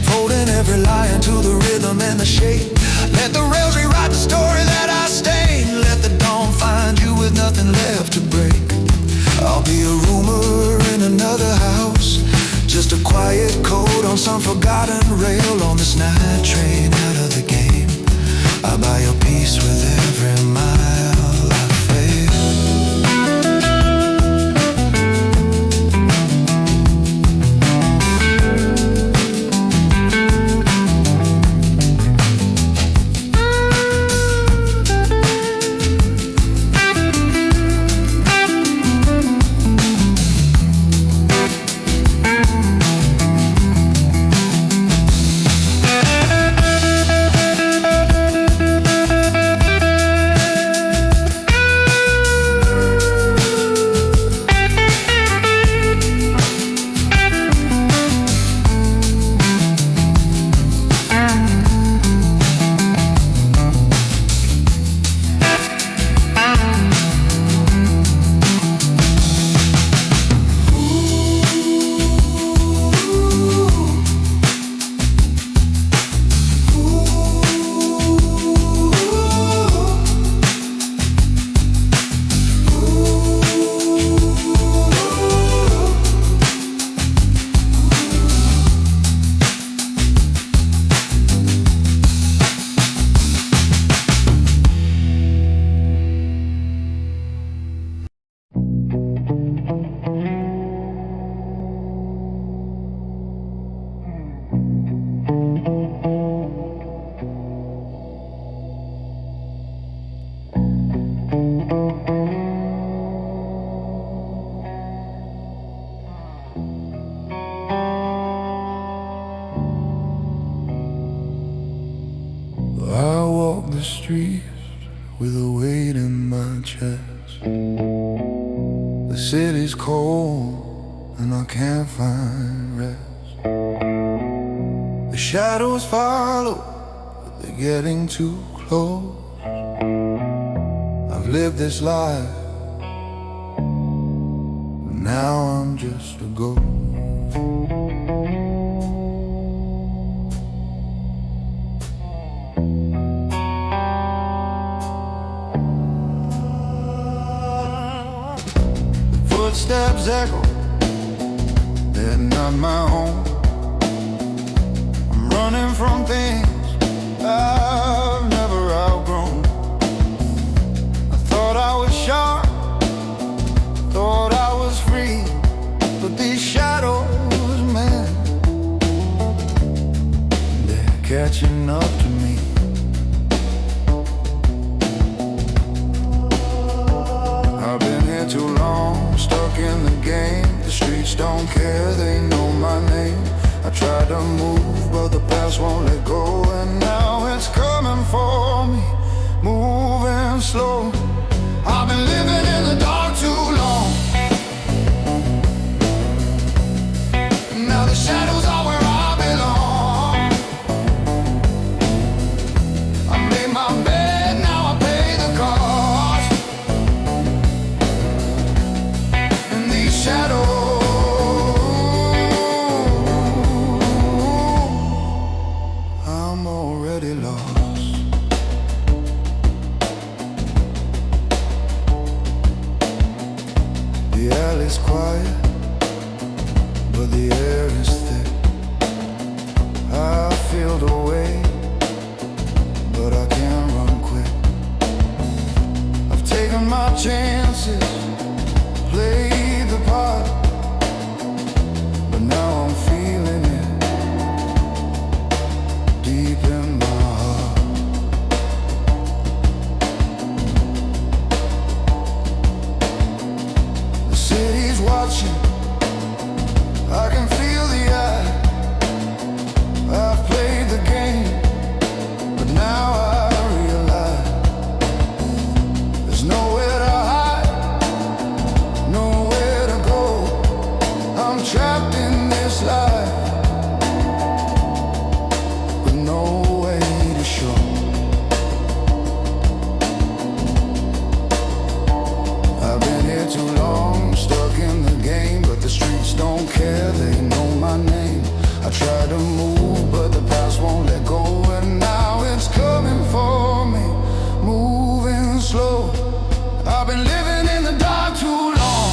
folding every lie into the rhythm and the shape. Let the rails rewrite the story that I stained, let the dawn find you with nothing left to break. I'll be a rumor in another house, just a quiet code on some forgotten rail. On this night train out of the game, I buy your peace with every mile I fail. more and I can't find rest. The shadows follow, but they're getting too close. I've lived this life, but now I'm just a ghost. Footsteps echo, they're not my own. I'm running from things I've never outgrown. I thought I was sharp, thought I was free, but these shadows, man, they're catching up to me. I've been here too long, stuck in the game. The streets don't care, they know my name. I tried to move, but the past won't let go. And now it's coming for me, moving slow. I've been living in the dark too long. Now the shadows are where I belong. I made my bed, now I pay the cost. And these shadows, I'm already lost. The alley's quiet, but the air is thick. I feel the weight, but I can't run quick. I've taken my chances, played the part, but now I'm feeling it deep in my heart. The city's watching, I can feel the eye. I've played the game, but now I realize there's nowhere to hide, nowhere to go. I'm trapped in this life with no way to show. I've been here too long, stuck in the game, but the streets don't care, they know my name. I try to move, but the past won't let go. And now it's coming for me, moving slow. I've been living in the dark too long.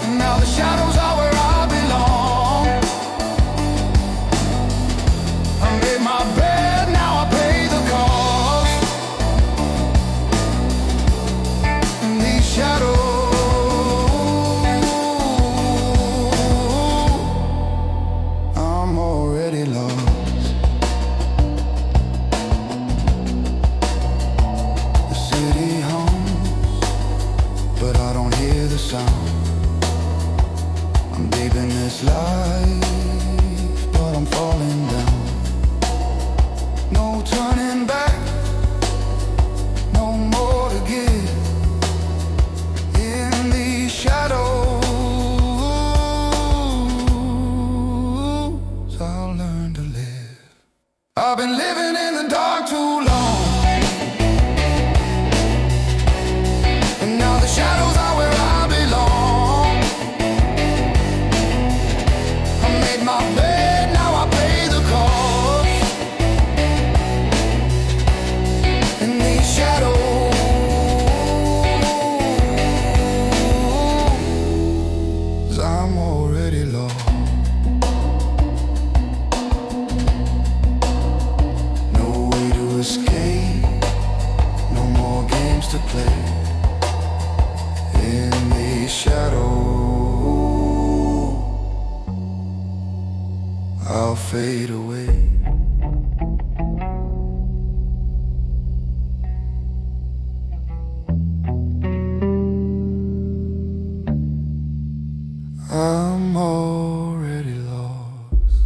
And now the shadows are where I belong. I made my bed, now I pay the cost. And these shadows, I'm already lost. The city hums, but I don't hear the sound. I'm deep in this life, but I'm falling down. No turning back, no more to give. In these shadows, I'll learn to live. I've been living in the dark too long, and now the shadows are where I belong. I made my bed, now I pay the cost. And these shadows, I'm already lost. No way to escape, no more games to play. In these shadows, I'll fade away. I'm already lost.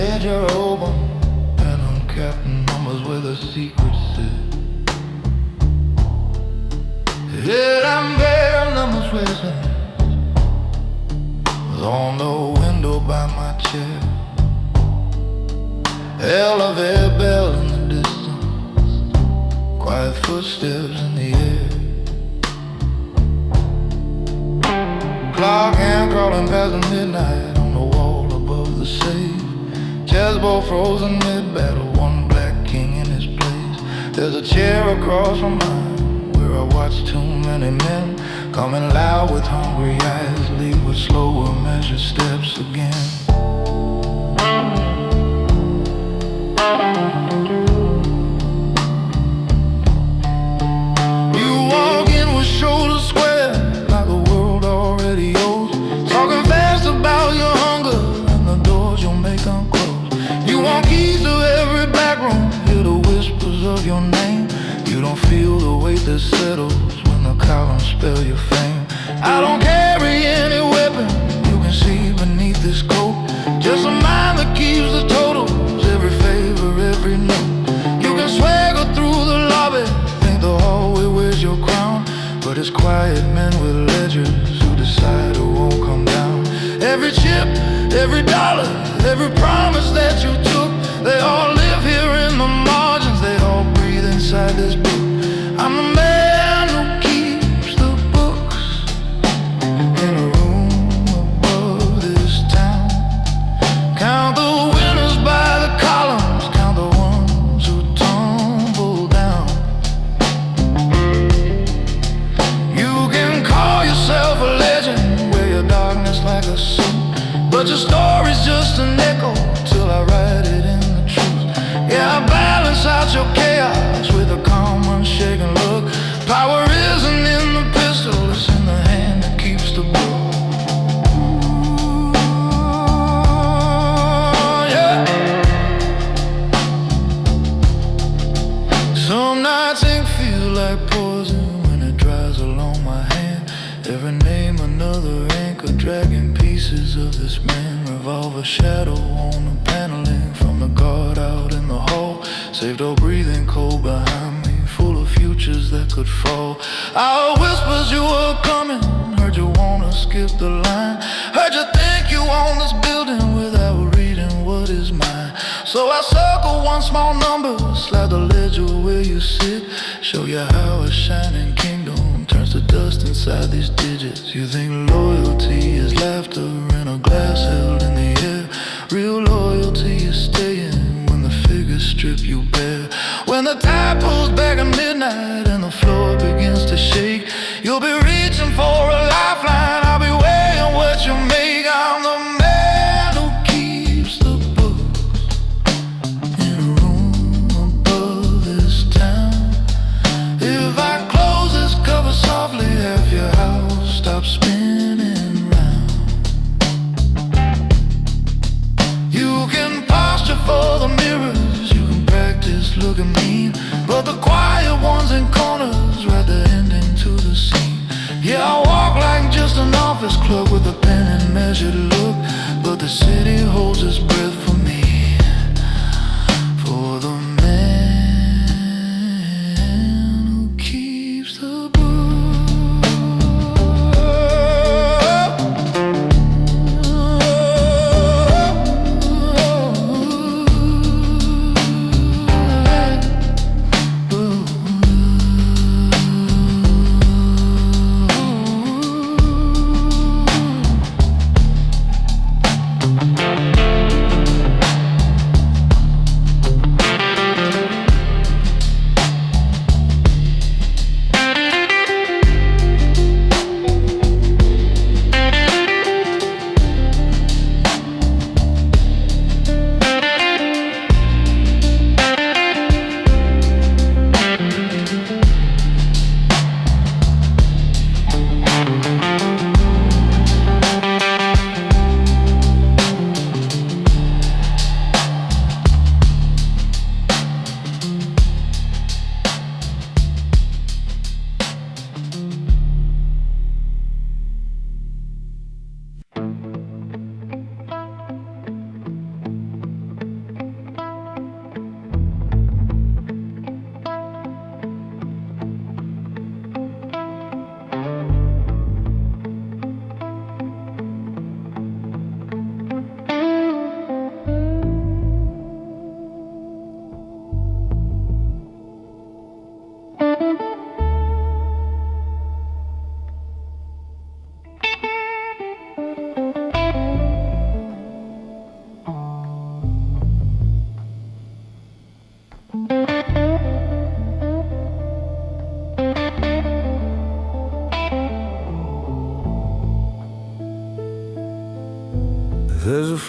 ledger open and uncapped numbers where the secrets sit. Yet I'm bare numbers racing was on the window by my chair. Elevator bell in the distance, quiet footsteps in the air. Clock hand crawling past the midnight on the wall above the safe. Chessboard frozen mid-battle, one black king in his place. There's a chair across from mine where I watch too many men coming loud with hungry eyes, leave with slower measured steps again. You walk in with shoulders square like the world already owes, talking fast about your hunger and the doors you'll make unclose. You want keys to every back room, hear the whispers of your name. You don't feel the weight that settles when the columns spell your fame. I don't carry any weapon, you can see beneath this coat. Just a mind that keeps the totals, every favor, every note. You can swagger through the lobby, think the hallway wears your crown, but it's quiet men with ledgers who decide who won't come down. Every chip, every dollar, every promise that you took, they all live here in the margins, they all breathe inside this book. I'm the man who keeps the books in a room above this town. Count the winners by the columns, count the ones who tumble down. You can call yourself a legend, wear your darkness like a suit, but your story's just an echo till I write it in the truth. Yeah, I balance out your chaos with a calm, unshaken look. Power isn't in the pistol, it's in the hand that keeps the book. Yeah. Some nights ink feel like poison when it dries along my hand. Every name another anchor, dragging pieces of this man. Revolver shadow on the paneling from the guard out in the hall. Saved all breathing cold behind me, full of futures that could fall. I whispers you were coming, heard you wanna skip the line, heard you think you own this building without reading what is mine. So I circle one small number, slide the ledger where you sit, show you how a shining kingdom turns to dust inside these digits. You think loyalty is laughter in a glass held in the air. Real loyalty is staying when the figures strip you bare. When the tide pulls back at midnight and the floor begins to shake, you'll be reaching for a lifeline, I'll be weighing what you make. I'm the man who keeps the books in a room above this town. If I close this cover softly, half your house stops spinning round. You can posture for the mirrors, you can practice looking mean, but the quiet ones in corners write the ending to the scene. Yeah, I walk like just an office clerk with a pen and measured look, but the city holds its breath for me, for the man who keeps the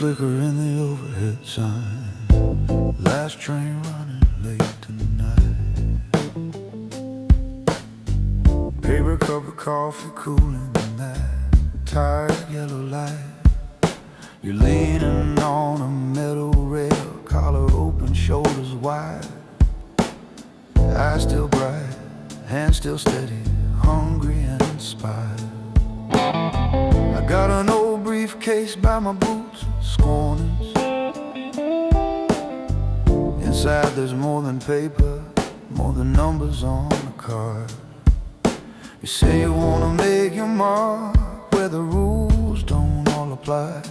flicker in the overhead sign. Last train running late tonight. Paper cup of coffee cooling in that tired yellow light. You're leaning on a metal rail, collar open, shoulders wide. Eyes still bright, hands still steady, hungry and inspired. I got an old briefcase by my boots, scornings. Inside there's more than paper, more than numbers on the card. You say you wanna make your mark where the rules don't all apply.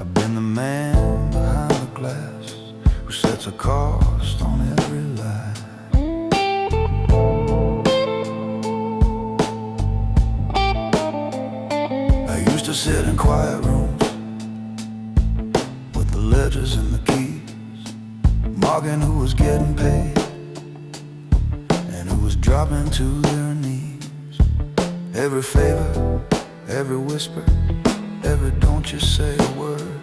I've been the man behind the glass who sets a cost on every lie. I used to sit in quiet rooms with the ledgers and the keys, marking who was getting paid and who was dropping to their knees. Every favor, every whisper, every don't you say a word,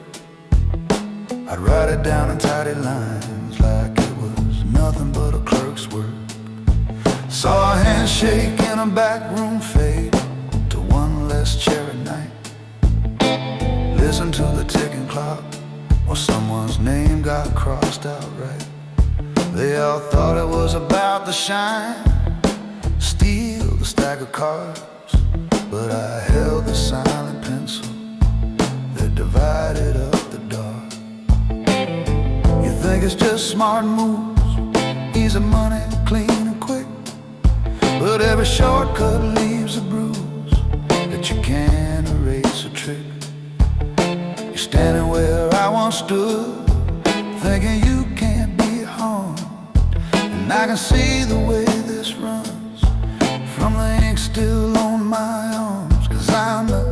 I'd write it down in tidy lines like it was nothing but a clerk's word. Saw a handshake in a back room fade to one less chair at night. Listen to the ticking clock or someone's name got crossed out right. They all thought it was about the shine, steal the stack of cards, but I held the silent pencil that divided up the dark. You think it's just smart moves, easy money, clean and quick, but every shortcut leaves a bruise that you can't erase a trick. You're standing where I once stood, thinking you can't be harmed, and I can see the way this runs from the ink still on my arms. 'Cause I'm the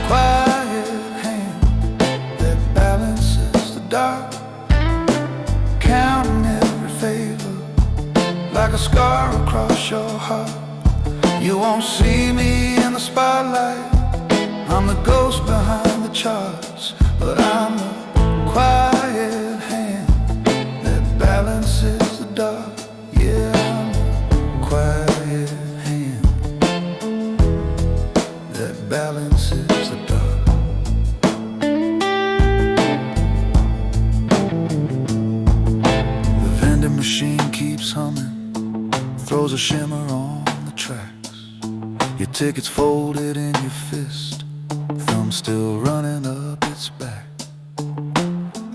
quiet hand that balances the dark, counting every favor like a scar across your heart. You won't see me in the spotlight, I'm the ghost behind the charts, but I'm the quiet hand that balances the dark. Yeah, I'm the quiet hand that balances the dark. The vending machine keeps humming, throws a shimmer on the tracks. Your ticket's folded in your fist, thumb still running up its back.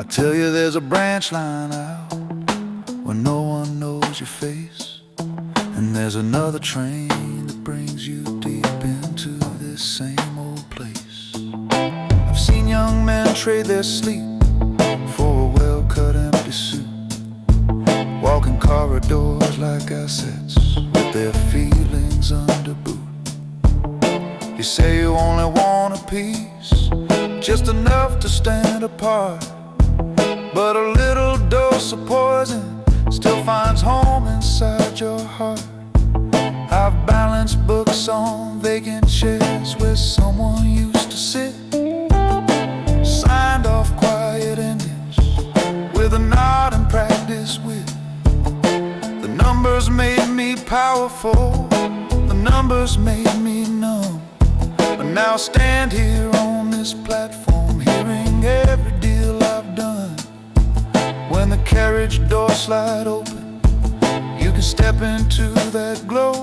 I tell you there's a branch line out where no one knows your face, and there's another train that brings you deep into this same old place. I've seen young men trade their sleep for a well-cut empty suit, walking corridors like assets with their feelings under boot. You say you only want a piece, just enough to stand apart, but a little dose of poison still finds home inside your heart. I've balanced books on vacant chairs where someone used to sit, signed off quiet endings with a nod and practice with. The numbers made me powerful, the numbers made me numb, but now I stand here on this platform hearing every deal I've done. When the carriage doors slide open, you can step into that glow,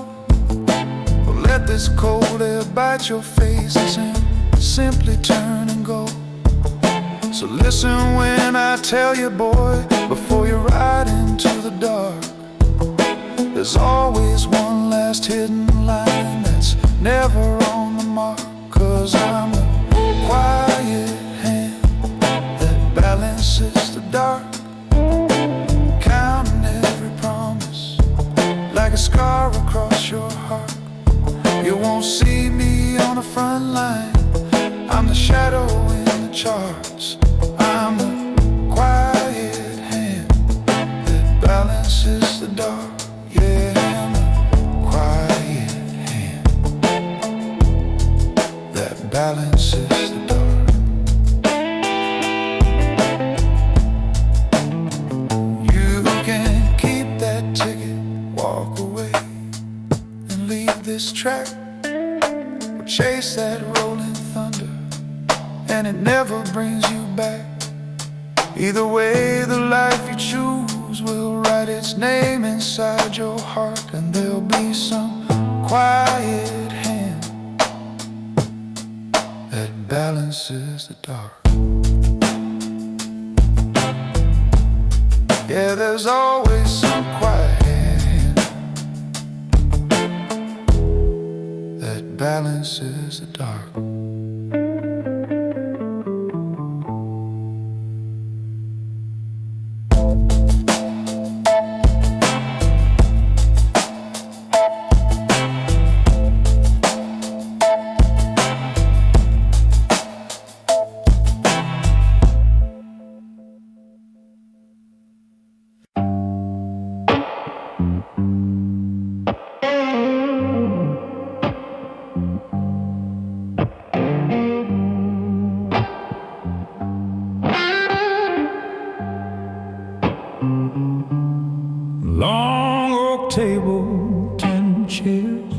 or let this cold air bite your face and simply turn and go. So listen when I tell you, boy, before you ride into the dark, there's always one last hidden line that's never on the mark. 'Cause I'm the quiet hand that balances the dark, counting every promise like a scar across your heart. You won't see me on the front line, I'm the shadow in the charts. I'm the quiet hand that balances the dark. Yeah, I'm the quiet hand that balances the dark. track will chase that rolling thunder, and it never brings you back. Either way, the life you choose will write its name inside your heart, and there'll be some quiet hand that balances the dark. Yeah, there's always some quiet hand that balances the dark. Long oak table, 10 chairs,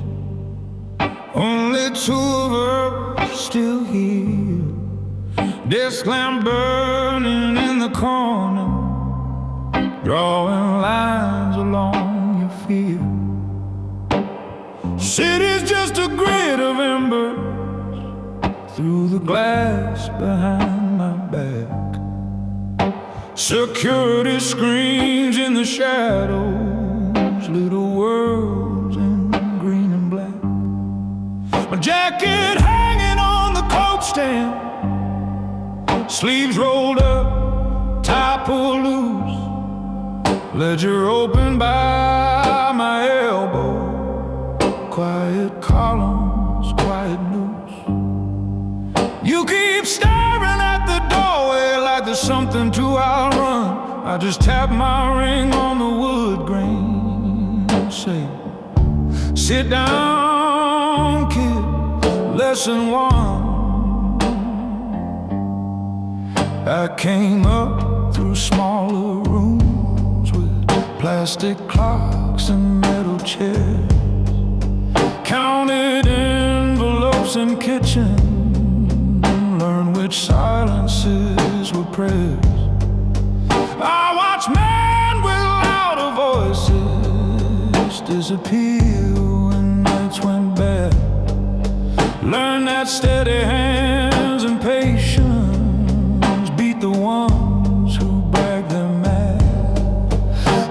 only 2 of us still here. Desk lamp burning in the corner, drawing lines along your fear. City's just a grid of embers through the glass behind my back. Security screens in the shadows, little worlds in green and black. My jacket hanging on the coat stand, sleeves rolled up, tie pulled loose, ledger open by my elbow. Quiet columns, quiet news. You keep staring at the doorway like there's something to outrun. I just tap my ring on the wood grain, say, sit down, kid, lesson 1. I came up through smaller rooms with plastic clocks and metal chairs, counted envelopes in kitchen, learn which silences were prayers. I watch men with louder voices disappear when nights went bad. Learn that steady hands and patience beat the ones who brag they're mad.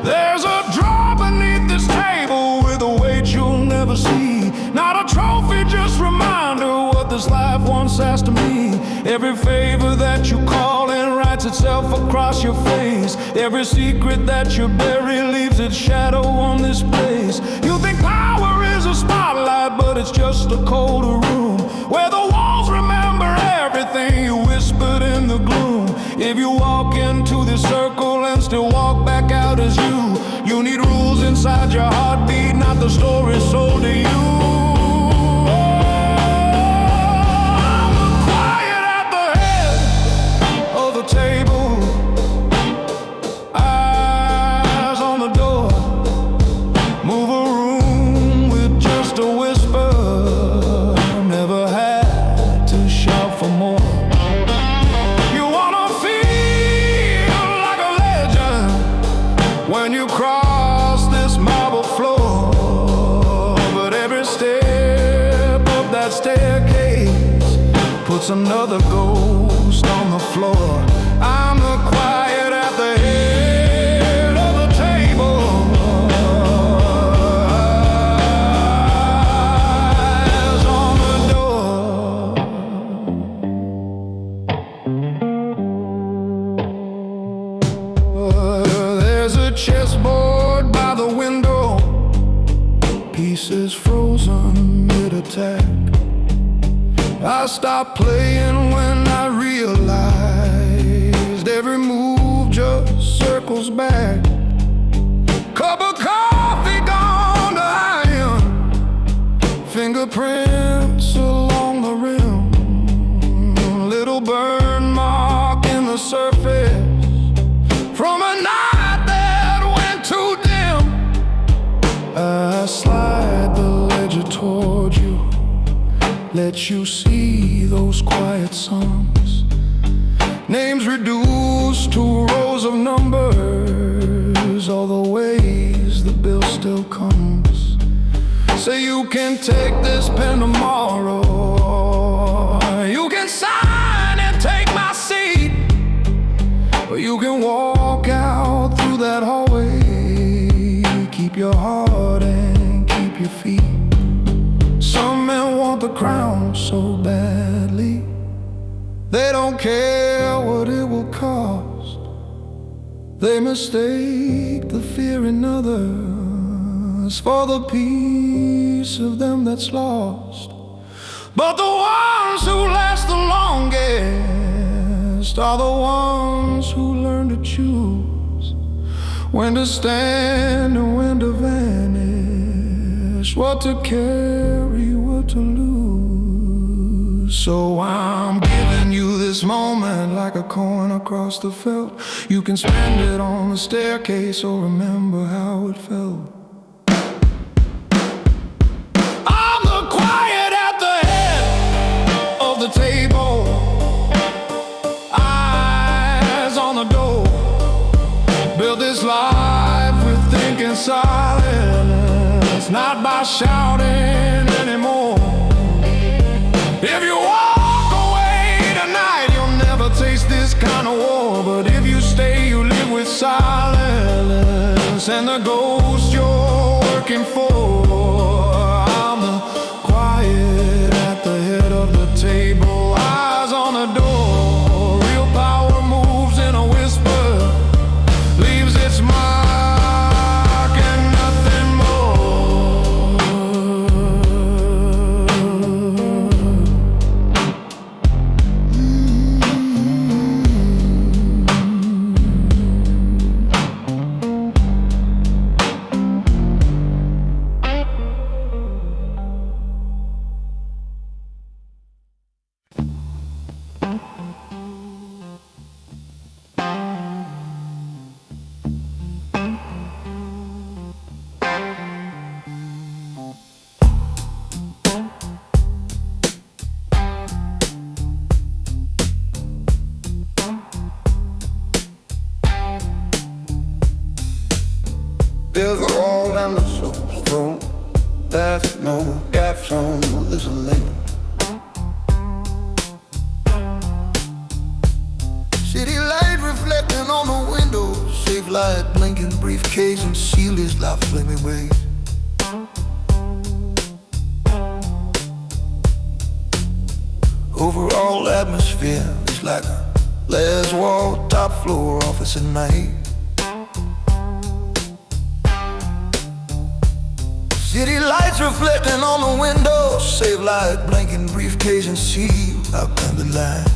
There's a drawer beneath this table with a weight you'll never see. Not a trophy, just reminder what this life once asked of me. Every favor that you call in writes itself across your face. Every secret that you bury leaves its shadow on this place. You think power is a spotlight, but it's just a colder room where the walls remember everything you whispered in the gloom. If you walk into this circle and still walk back out as you need rules inside your heartbeat, not the story sold to you. Table, eyes on the door, move a room with just a whisper. Never had to shout for more. You wanna feel like a legend when you cross this marble floor, but every step up that staircase puts another ghost on the floor. I'm the quiet at the head of the table, eyes on the door. There's a chessboard by the window, pieces frozen mid-attack. I stopped playing when I realized every move just circles back. Cup of coffee gone to iron, fingerprints along the rim, little burn mark in the surface from a night that went too dim. I slide the ledger toward let you see those quiet songs. Names reduced to rows of numbers, all the ways the bill still comes. Say you can take this pen tomorrow, you can sign and take my seat, or you can walk out through that hallway. Keep your heart and keep your feet. Some men want the crown so badly, they don't care what it will cost. They mistake the fear in others for the peace of them that's lost. But the ones who last the longest are the ones who learn to choose when to stand and when to vanish, what to carry, what to lose. So I'm giving you this moment like a coin across the felt. You can spend it on the staircase or remember how it felt. I'm the quiet at the head of the table, eyes on the door. Build this life with thinking silence, not by shouting anymore. If you walk away tonight, you'll never taste this kind of war. But if you stay, you live with silence and the ghost you're working for. I'm the quiet at the head of the table, eyes on the door. Real power moves in a whisper, leaves its mark and nothing more. There's a wall and the soap's thrown. There's no gaps on this lane. City light reflecting on the window, safe light blinking, briefcase and seal his life flaming ways. Overall atmosphere is like a glass wall, top floor office at night. City lights reflecting on the window, save light blinking, briefcase and seal out down the line.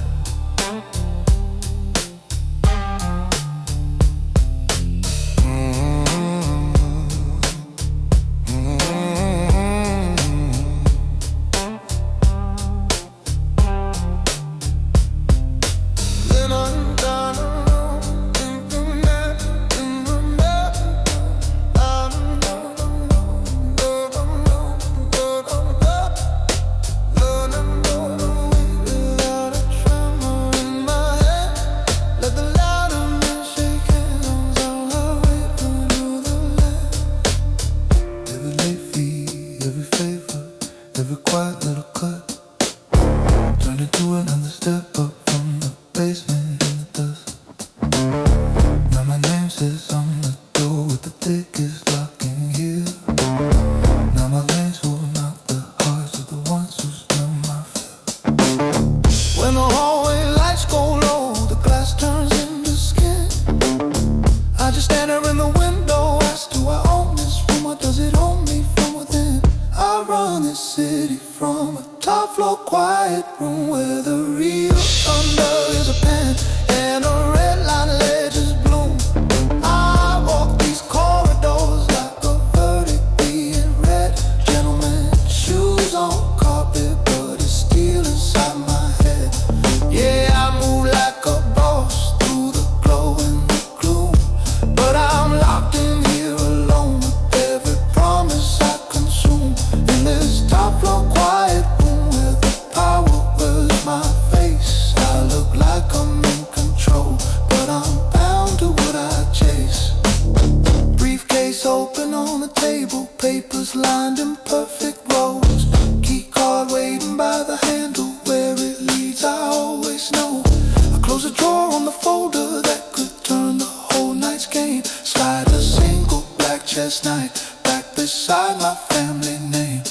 last night, back beside my family name.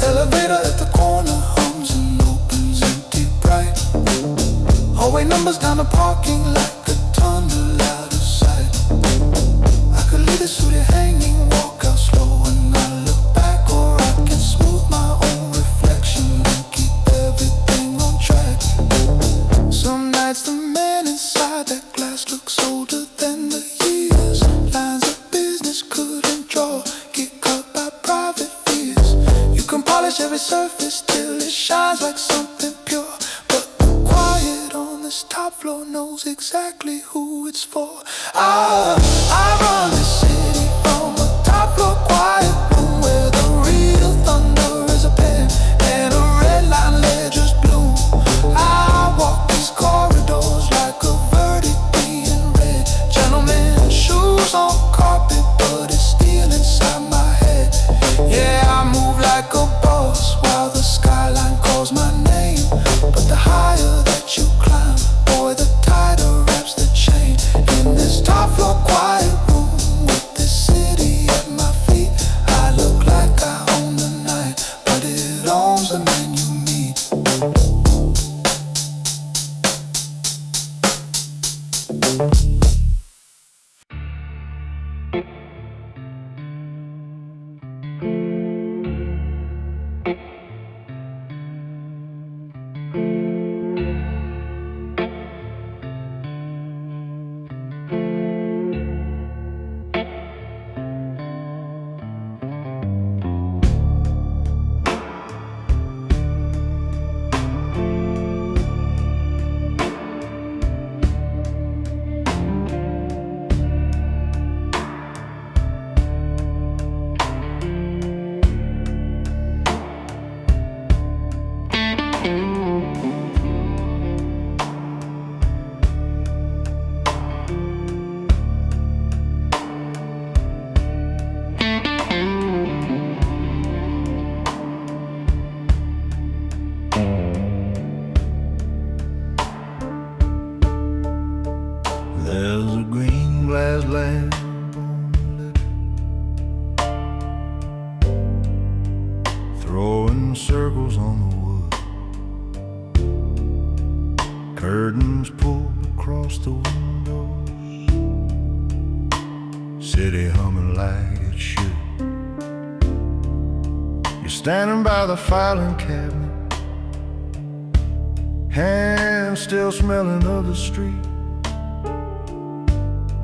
Elevator at the corner hums and opens empty bright. Hallway numbers down the parking like a tunnel out of sight. I could leave this suited hanging, walk out slow and not look back, or I can smooth my own reflection and keep everything on track. Some nights the man inside that glass looks older than the years. Lines of business couldn't draw, get cut by private fears. You can polish every surface till it shines like something pure, but the quiet on this top floor knows exactly who it's for. I run this city from a top floor quiet room where the real thunder is a pen and a red line ledger's bloom. I walk these corridors like a verdict being read. Gentlemen, shoes on carpet, but it's still inside my head. Yeah, I move like a boss while the skyline calls my name. But the higher that you climb, boy, the tighter wraps the chain. In this top floor quiet room with this city at my feet, I look like I own the night, but it owns the man you meet. There's a green glass lamp on the ledge, throwing circles on the wood. Curtains pulled across the windows, city humming like it should. You're standing by the filing cabinet, hands still smelling of the street.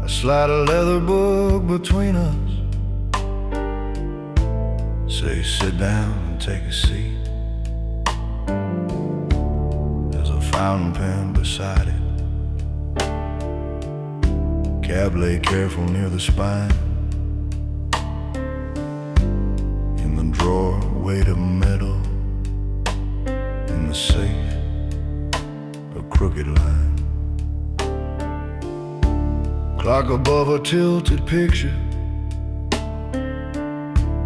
I slide a leather book between us, say sit down and take a seat. There's a fountain pen beside it, cab lay careful near the spine. In the drawer weight of metal, in the safe a crooked line. Clock above a tilted picture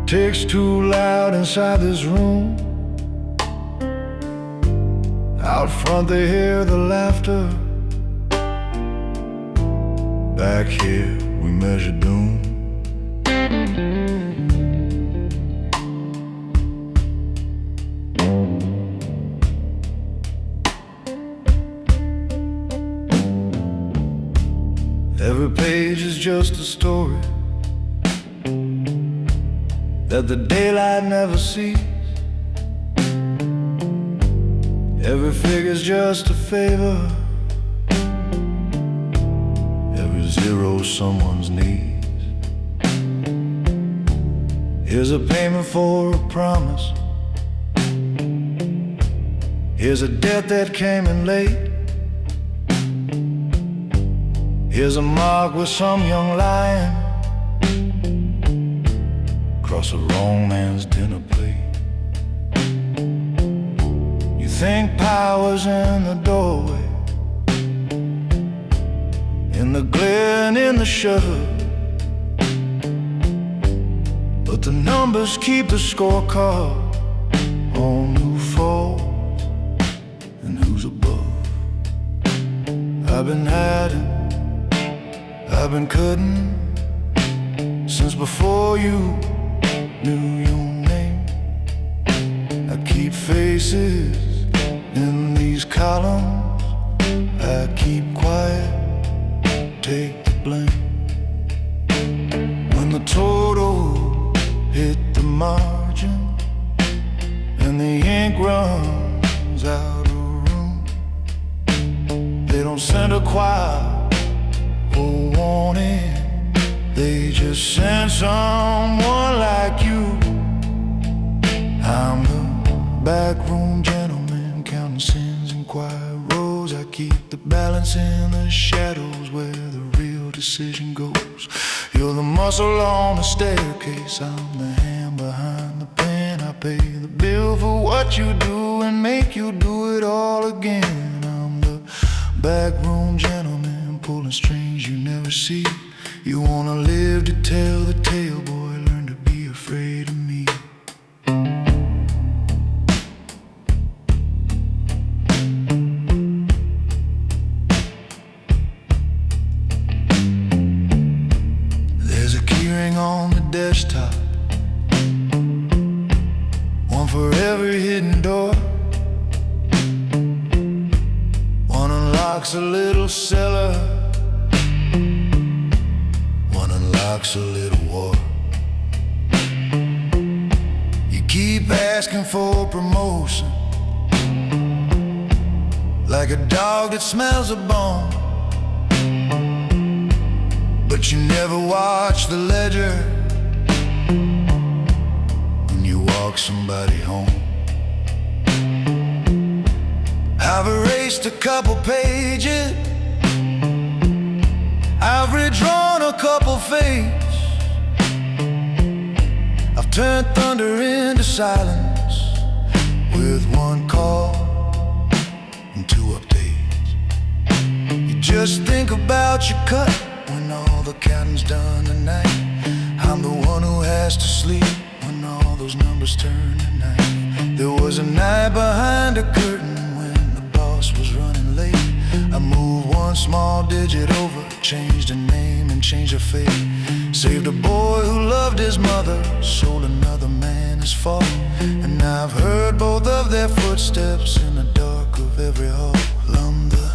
ticks too loud inside this room. Out front they hear the laughter, back here we measure doom. Every page is just a story that the daylight never sees. Every figure's just a favor, every zero's someone's needs. Here's a payment for a promise, here's a debt that came in late. Here's a mark with some young lion across a wrong man's dinner plate. You think power's in the doorway, in the glare and in the shutter, but the numbers keep the scorecard on who falls and who's above. I've been hiding, I've been cutting since since before you knew your name. I keep faces in these columns. I keep quiet, take the blame. When the total hit the margin and the ink runs out of room, they don't send a choir or warning. They just send someone like you. I'm the backroom gentleman, counting sins in quiet rows. I keep the balance in the shadows where the real decision goes. You're the muscle on the staircase, I'm the hand behind the pen. I pay the bill for what you do and make you do it all again. I'm the backroom gentleman, pulling strings you never see. You wanna live to tell the tale, boy, learn to be afraid of me. There's a keyring on the desktop, one for every hidden door. One unlocks a little cellar, unlocks a little war. You keep asking for promotion, like a dog that smells a bone. But you never watch the ledger when you walk somebody home. I've erased a couple pages, I've redrawn a couple fates. I've turned thunder into silence with one call and two updates. You just think about your cut when all the counting's done tonight. I'm the one who has to sleep when all those numbers turn to night. There was a night behind a curtain when the boss was running late. I moved one small digit over, changed a name and changed a fate. Saved a boy who loved his mother, sold another man his fault. And I've heard both of their footsteps in the dark of every hall. I'm the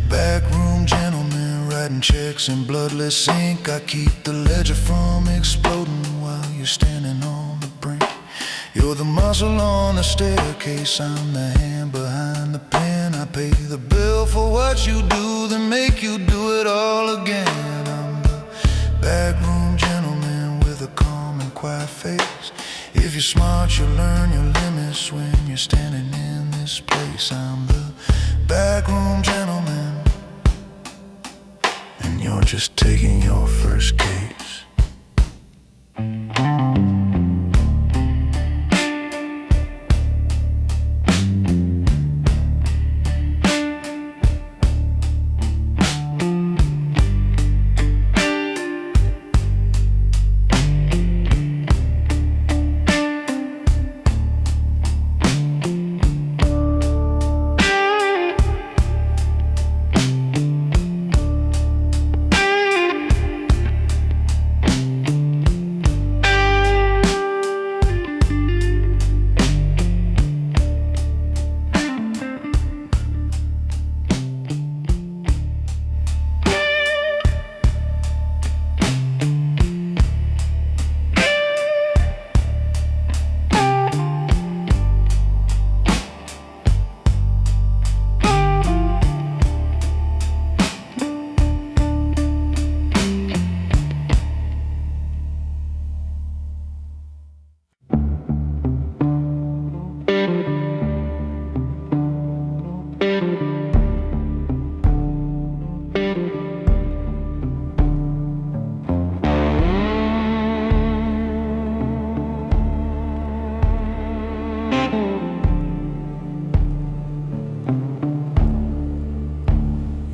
backroom gentleman, writing checks in bloodless ink. I keep the ledger from exploding while you're standing on the brink. You're the muscle on the staircase, I'm the hand behind the pen. I pay the bill for what you do, then make you do it all again. I'm the backroom gentleman with a calm and quiet face. If you're smart, you'll learn your limits when you're standing in this place. I'm the backroom gentleman, and you're just taking your first case.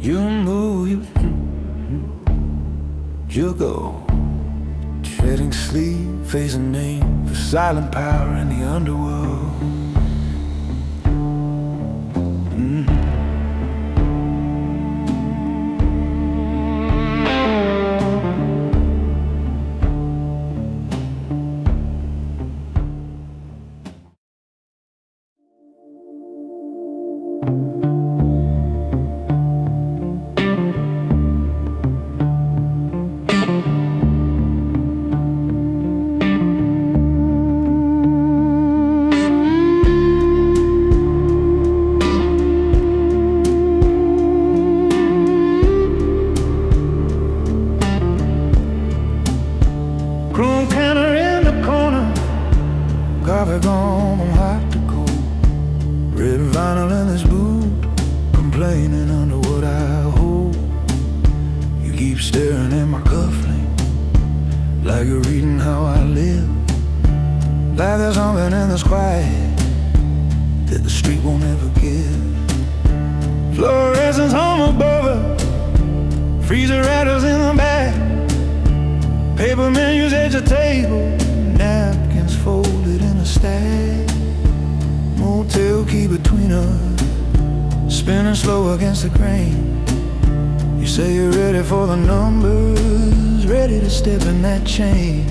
You move, you go, shedding sleep, facing name for silent power in the underworld. staring at my cufflink, like you're reading how I live. Like there's something in this quiet that the street won't ever give. Fluorescence hung above her, freezer rattles in the back, paper menus at the table, napkins folded in a stack. Motel key between us, spinning slow against the grain. You say you're ready for the numbers, ready to step in that chain.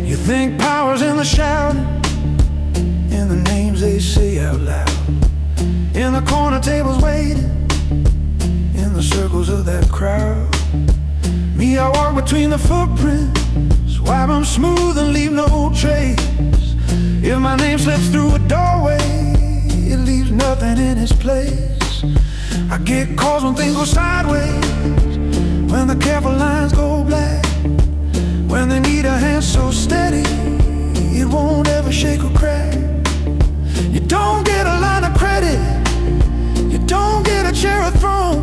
You think power's in the shouting, in the names they say out loud, in the corner tables waiting, in the circles of that crowd. Me, I walk between the footprints, wipe them smooth and leave no trace. If my name slips through a doorway, it leaves nothing in its place. I get calls when things go sideways, when the careful lines go black, when they need a hand so steady it won't ever shake or crack. You don't get a line of credit, you don't get a chair or throne,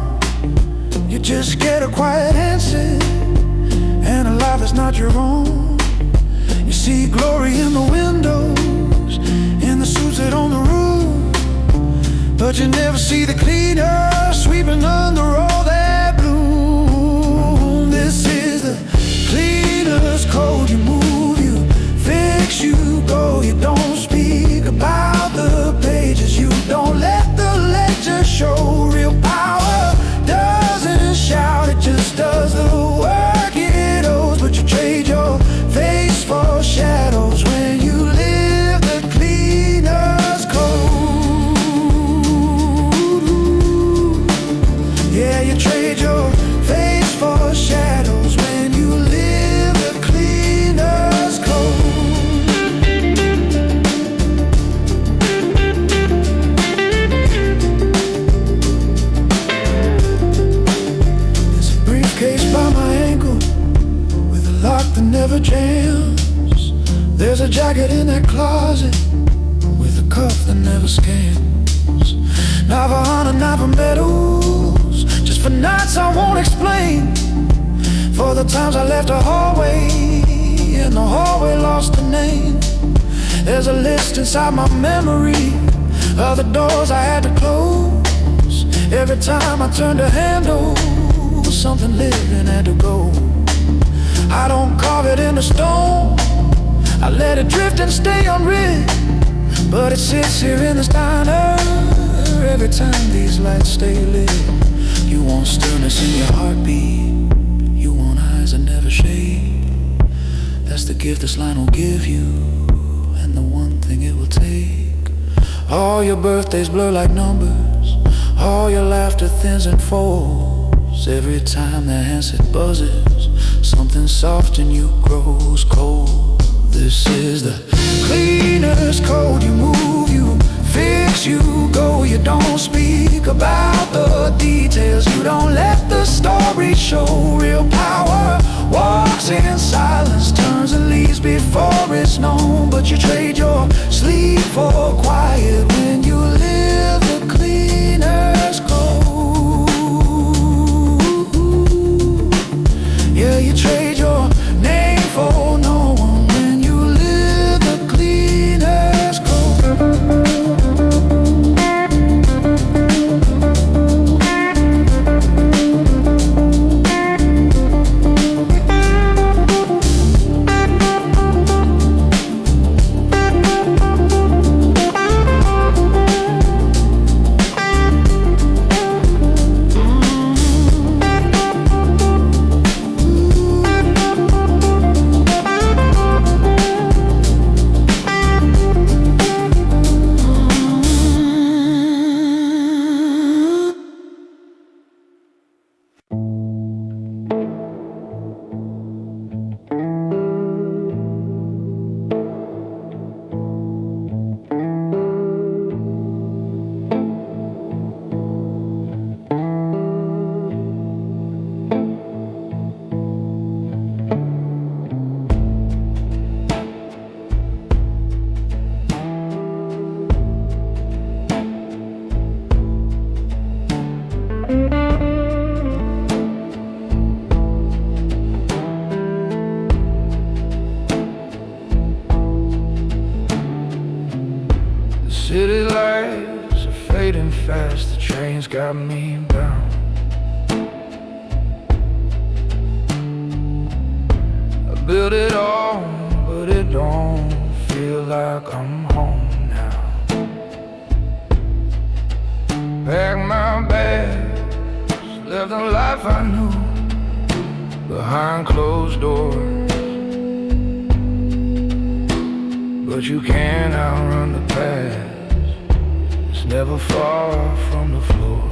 you just get a quiet answer and a life that's not your own. You see glory in the windows, in the suits that own the roof, but you never see the cleaner sweeping under all that bloom. This is the cleaner's code. You move, you fix, you go. You don't speak about the pages, you don't let the ledger show. Real power doesn't shout, it just does the work it owes. But you trade your face for shadows when you live the cleaner's code. Yeah, you trade your face for shadows when you live the cleaner's code. There's a briefcase by my ankle with a lock that never jams. There's a jacket in that closet with a cuff that never scans. Not for honor, not for medals, just for nights I won't explain. For the times I left a hallway, and the hallway lost a name. There's a list inside my memory of the doors I had to close. Every time I turned a handle, something living had to go. I don't carve it into stone, I let it drift and stay unwritten, but it sits here in this diner every time these lights stay lit. You want stillness in your heartbeat, you want eyes that never shade. That's the gift this line will give you, and the one thing it will take. All your birthdays blur like numbers, all your laughter thins and folds. Every time that handset buzzes, something soft in you grows cold. This is the cleaner's code. You move, you fix, you go. You don't speak about the details, you don't let the story show. Real power walks in silence, turns and leaves before it's known. But you trade your sleep for quiet when you live the cleaner's code. Yeah, you trade your name for no one when you live the cleaner's code. City lights are fading fast, the train's got me bound. I built it all, but it don't feel like I'm home now. Packed my bags, left the life I knew behind closed doors. But you can't outrun the past, it's never far from the floor.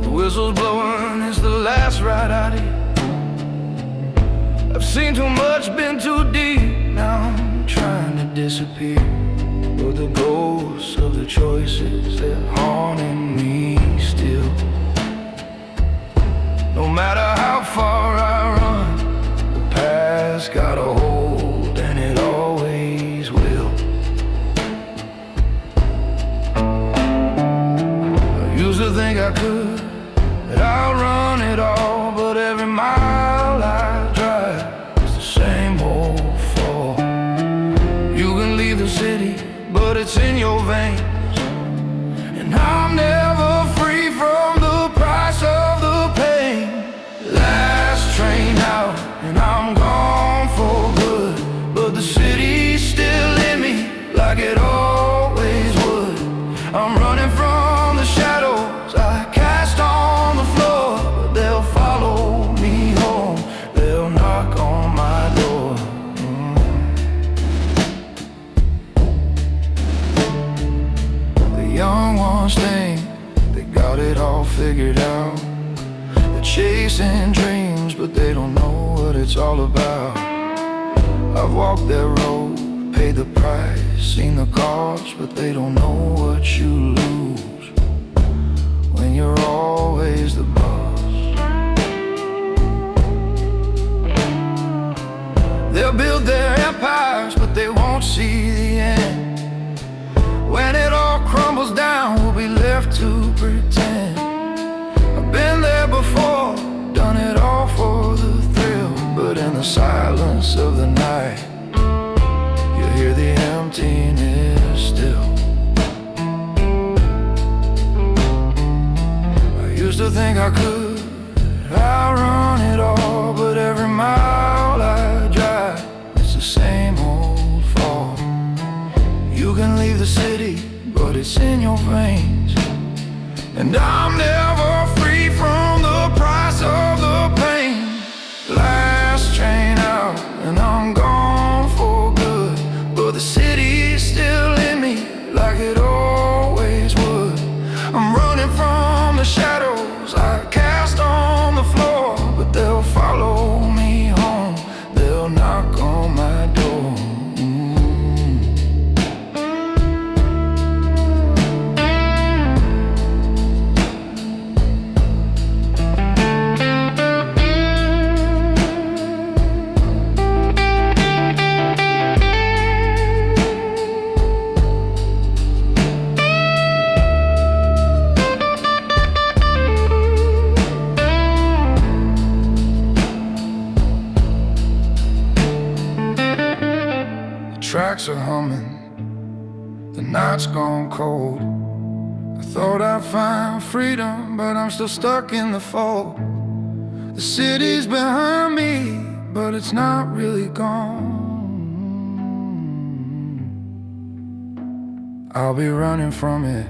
The whistle's blowing, it's the last ride out here. I've seen too much, been too deep, now I'm trying to disappear. But the ghosts of the choices, they're haunting me still. No matter how far I run, the past got a hold, and it always will. I used to think I could, that I'll run it all, but every mile I drive, it's the same old fall. You can leave the city, but it's in your veins, and I'm never free from the price of the pain. Last train out, and I'm gone for good, but the city's still in me like it always would. I'm running from the shadows I cast on the floor, but they'll follow me home, they'll knock on my door. The young ones think they got it all figured out. They're chasing dreams, but they don't know what it's all about. I've walked that road, paid the price, seen the cost, but they don't know what you lose when you're always the boss. They'll build their empires, but they won't see the end. When it all crumbles down, we'll be left to pretend. I've been there before, done it all for the thrill, but in the silence of the night, you hear the emptiness still. I used to think I could outrun it all, but every mile I drive, it's the same old fall. You can leave the city, but it's in your veins, and I'm never free from the price of the pain. Last train out, and I'm gone for good, but the city's still in me like it always would. I'm running from the shadows I cast on the floor, but they'll follow me home, they'll knock on my door. Tracks are humming, the night's gone cold. I thought I'd find freedom, but I'm still stuck in the fold. The city's behind me, but it's not really gone. I'll be running from it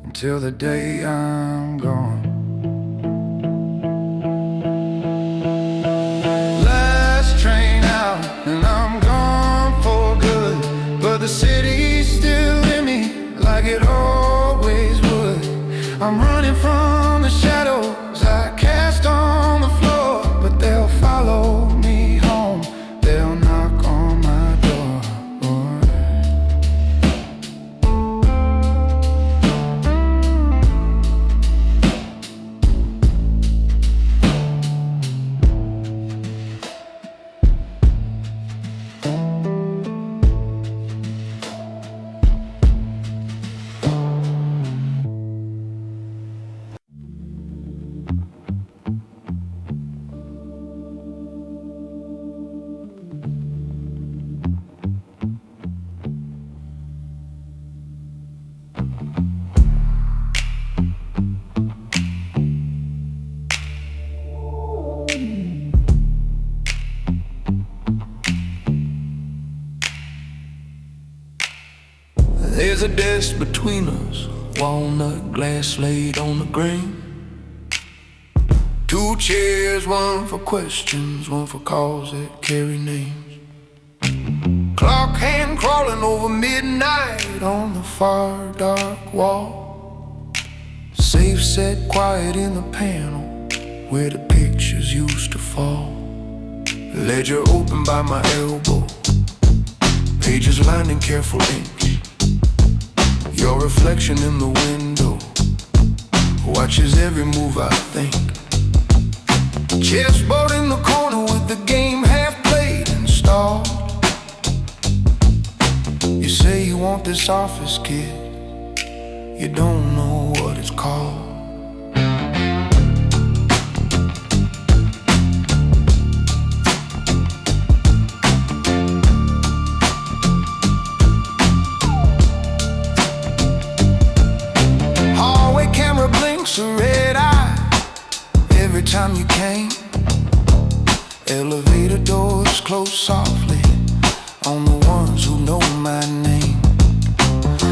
until the day I'm gone. Train out, and I'm gone for good, but the city's still in me like it always would. I'm running from the shadows I cast on the floor, but they'll follow me home, they'll knock on my door. There's a desk between us, walnut glass laid on the grain. Two chairs, one for questions, one for calls that carry names. Clock hand crawling over midnight on the far dark wall. Safe set quiet in the panel where the pictures used to fall. Ledger open by my elbow, pages lined in careful ink. Your reflection in the window watches every move I think. Chessboard in the corner with the game half played and stalled. You say you want this office, kid, you don't know what it's called. A red eye every time you came. Elevator doors close softly on the ones who know my name.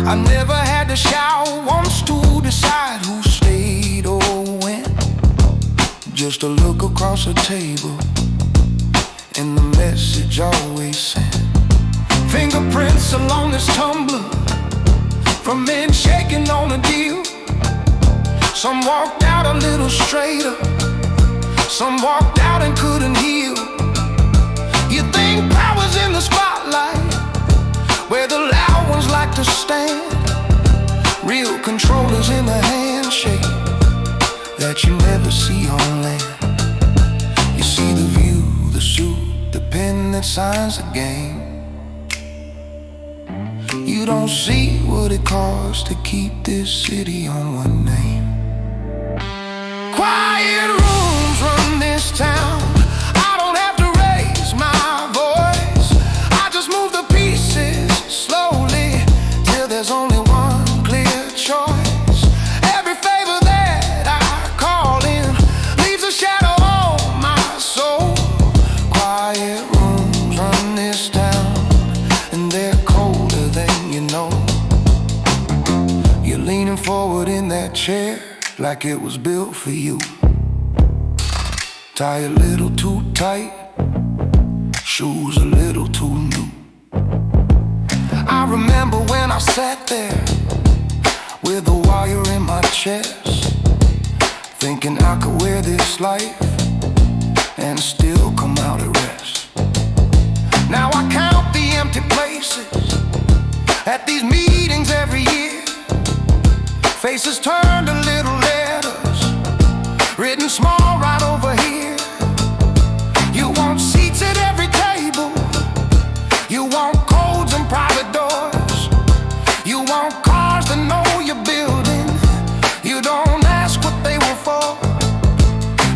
I never had to shout once to decide who stayed or went. Just a look across the table and the message always sent. Fingerprints along this tumbler from men shaking on a deal. Some walked out a little straighter, some walked out and couldn't heal. You think power's in the spotlight, where the loud ones like to stand. Real controllers in the handshake that you never see on land. You see the view, the suit, the pen that signs the game. You don't see what it costs to keep this city on one name. Quiet rooms run this town. I don't have to raise my voice. I just move the pieces slowly till there's only one clear choice. Every favor that I call in leaves a shadow on my soul. Quiet rooms run this town, and they're colder than you know. You're leaning forward in that chair like it was built for you. Tie a little too tight, shoes a little too new. I remember when I sat there with a wire in my chest, thinking I could wear this life and still come out at rest. Now I count the empty places at these meetings every year. Faces turned to little letters written small right over here. You want seats at every table, you want codes and private doors, you want cars that know your building, you don't ask what they were for.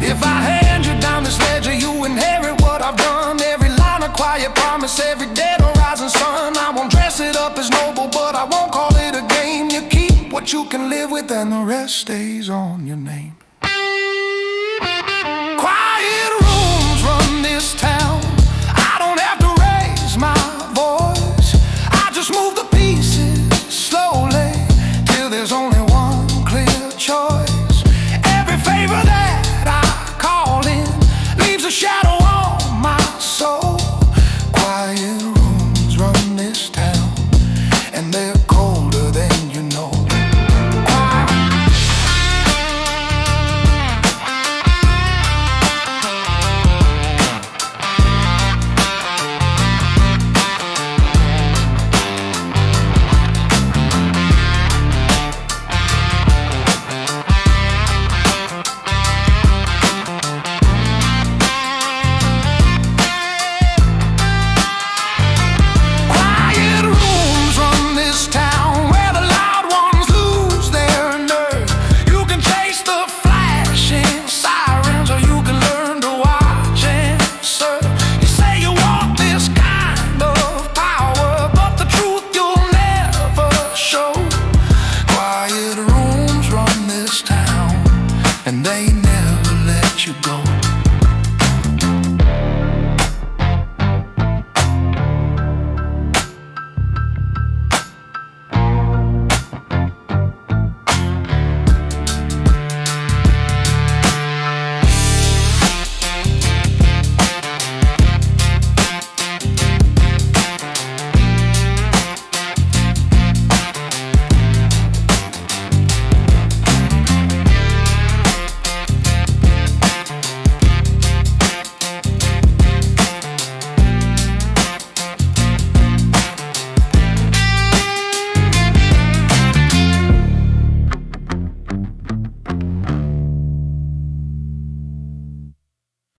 If I hand you down this ledger, you inherit what I've done. Every line a quiet promise, every dead or rising sun. I won't dress it up as noble, but I won't call it a game. You keep what you can live with and the rest stays on your name.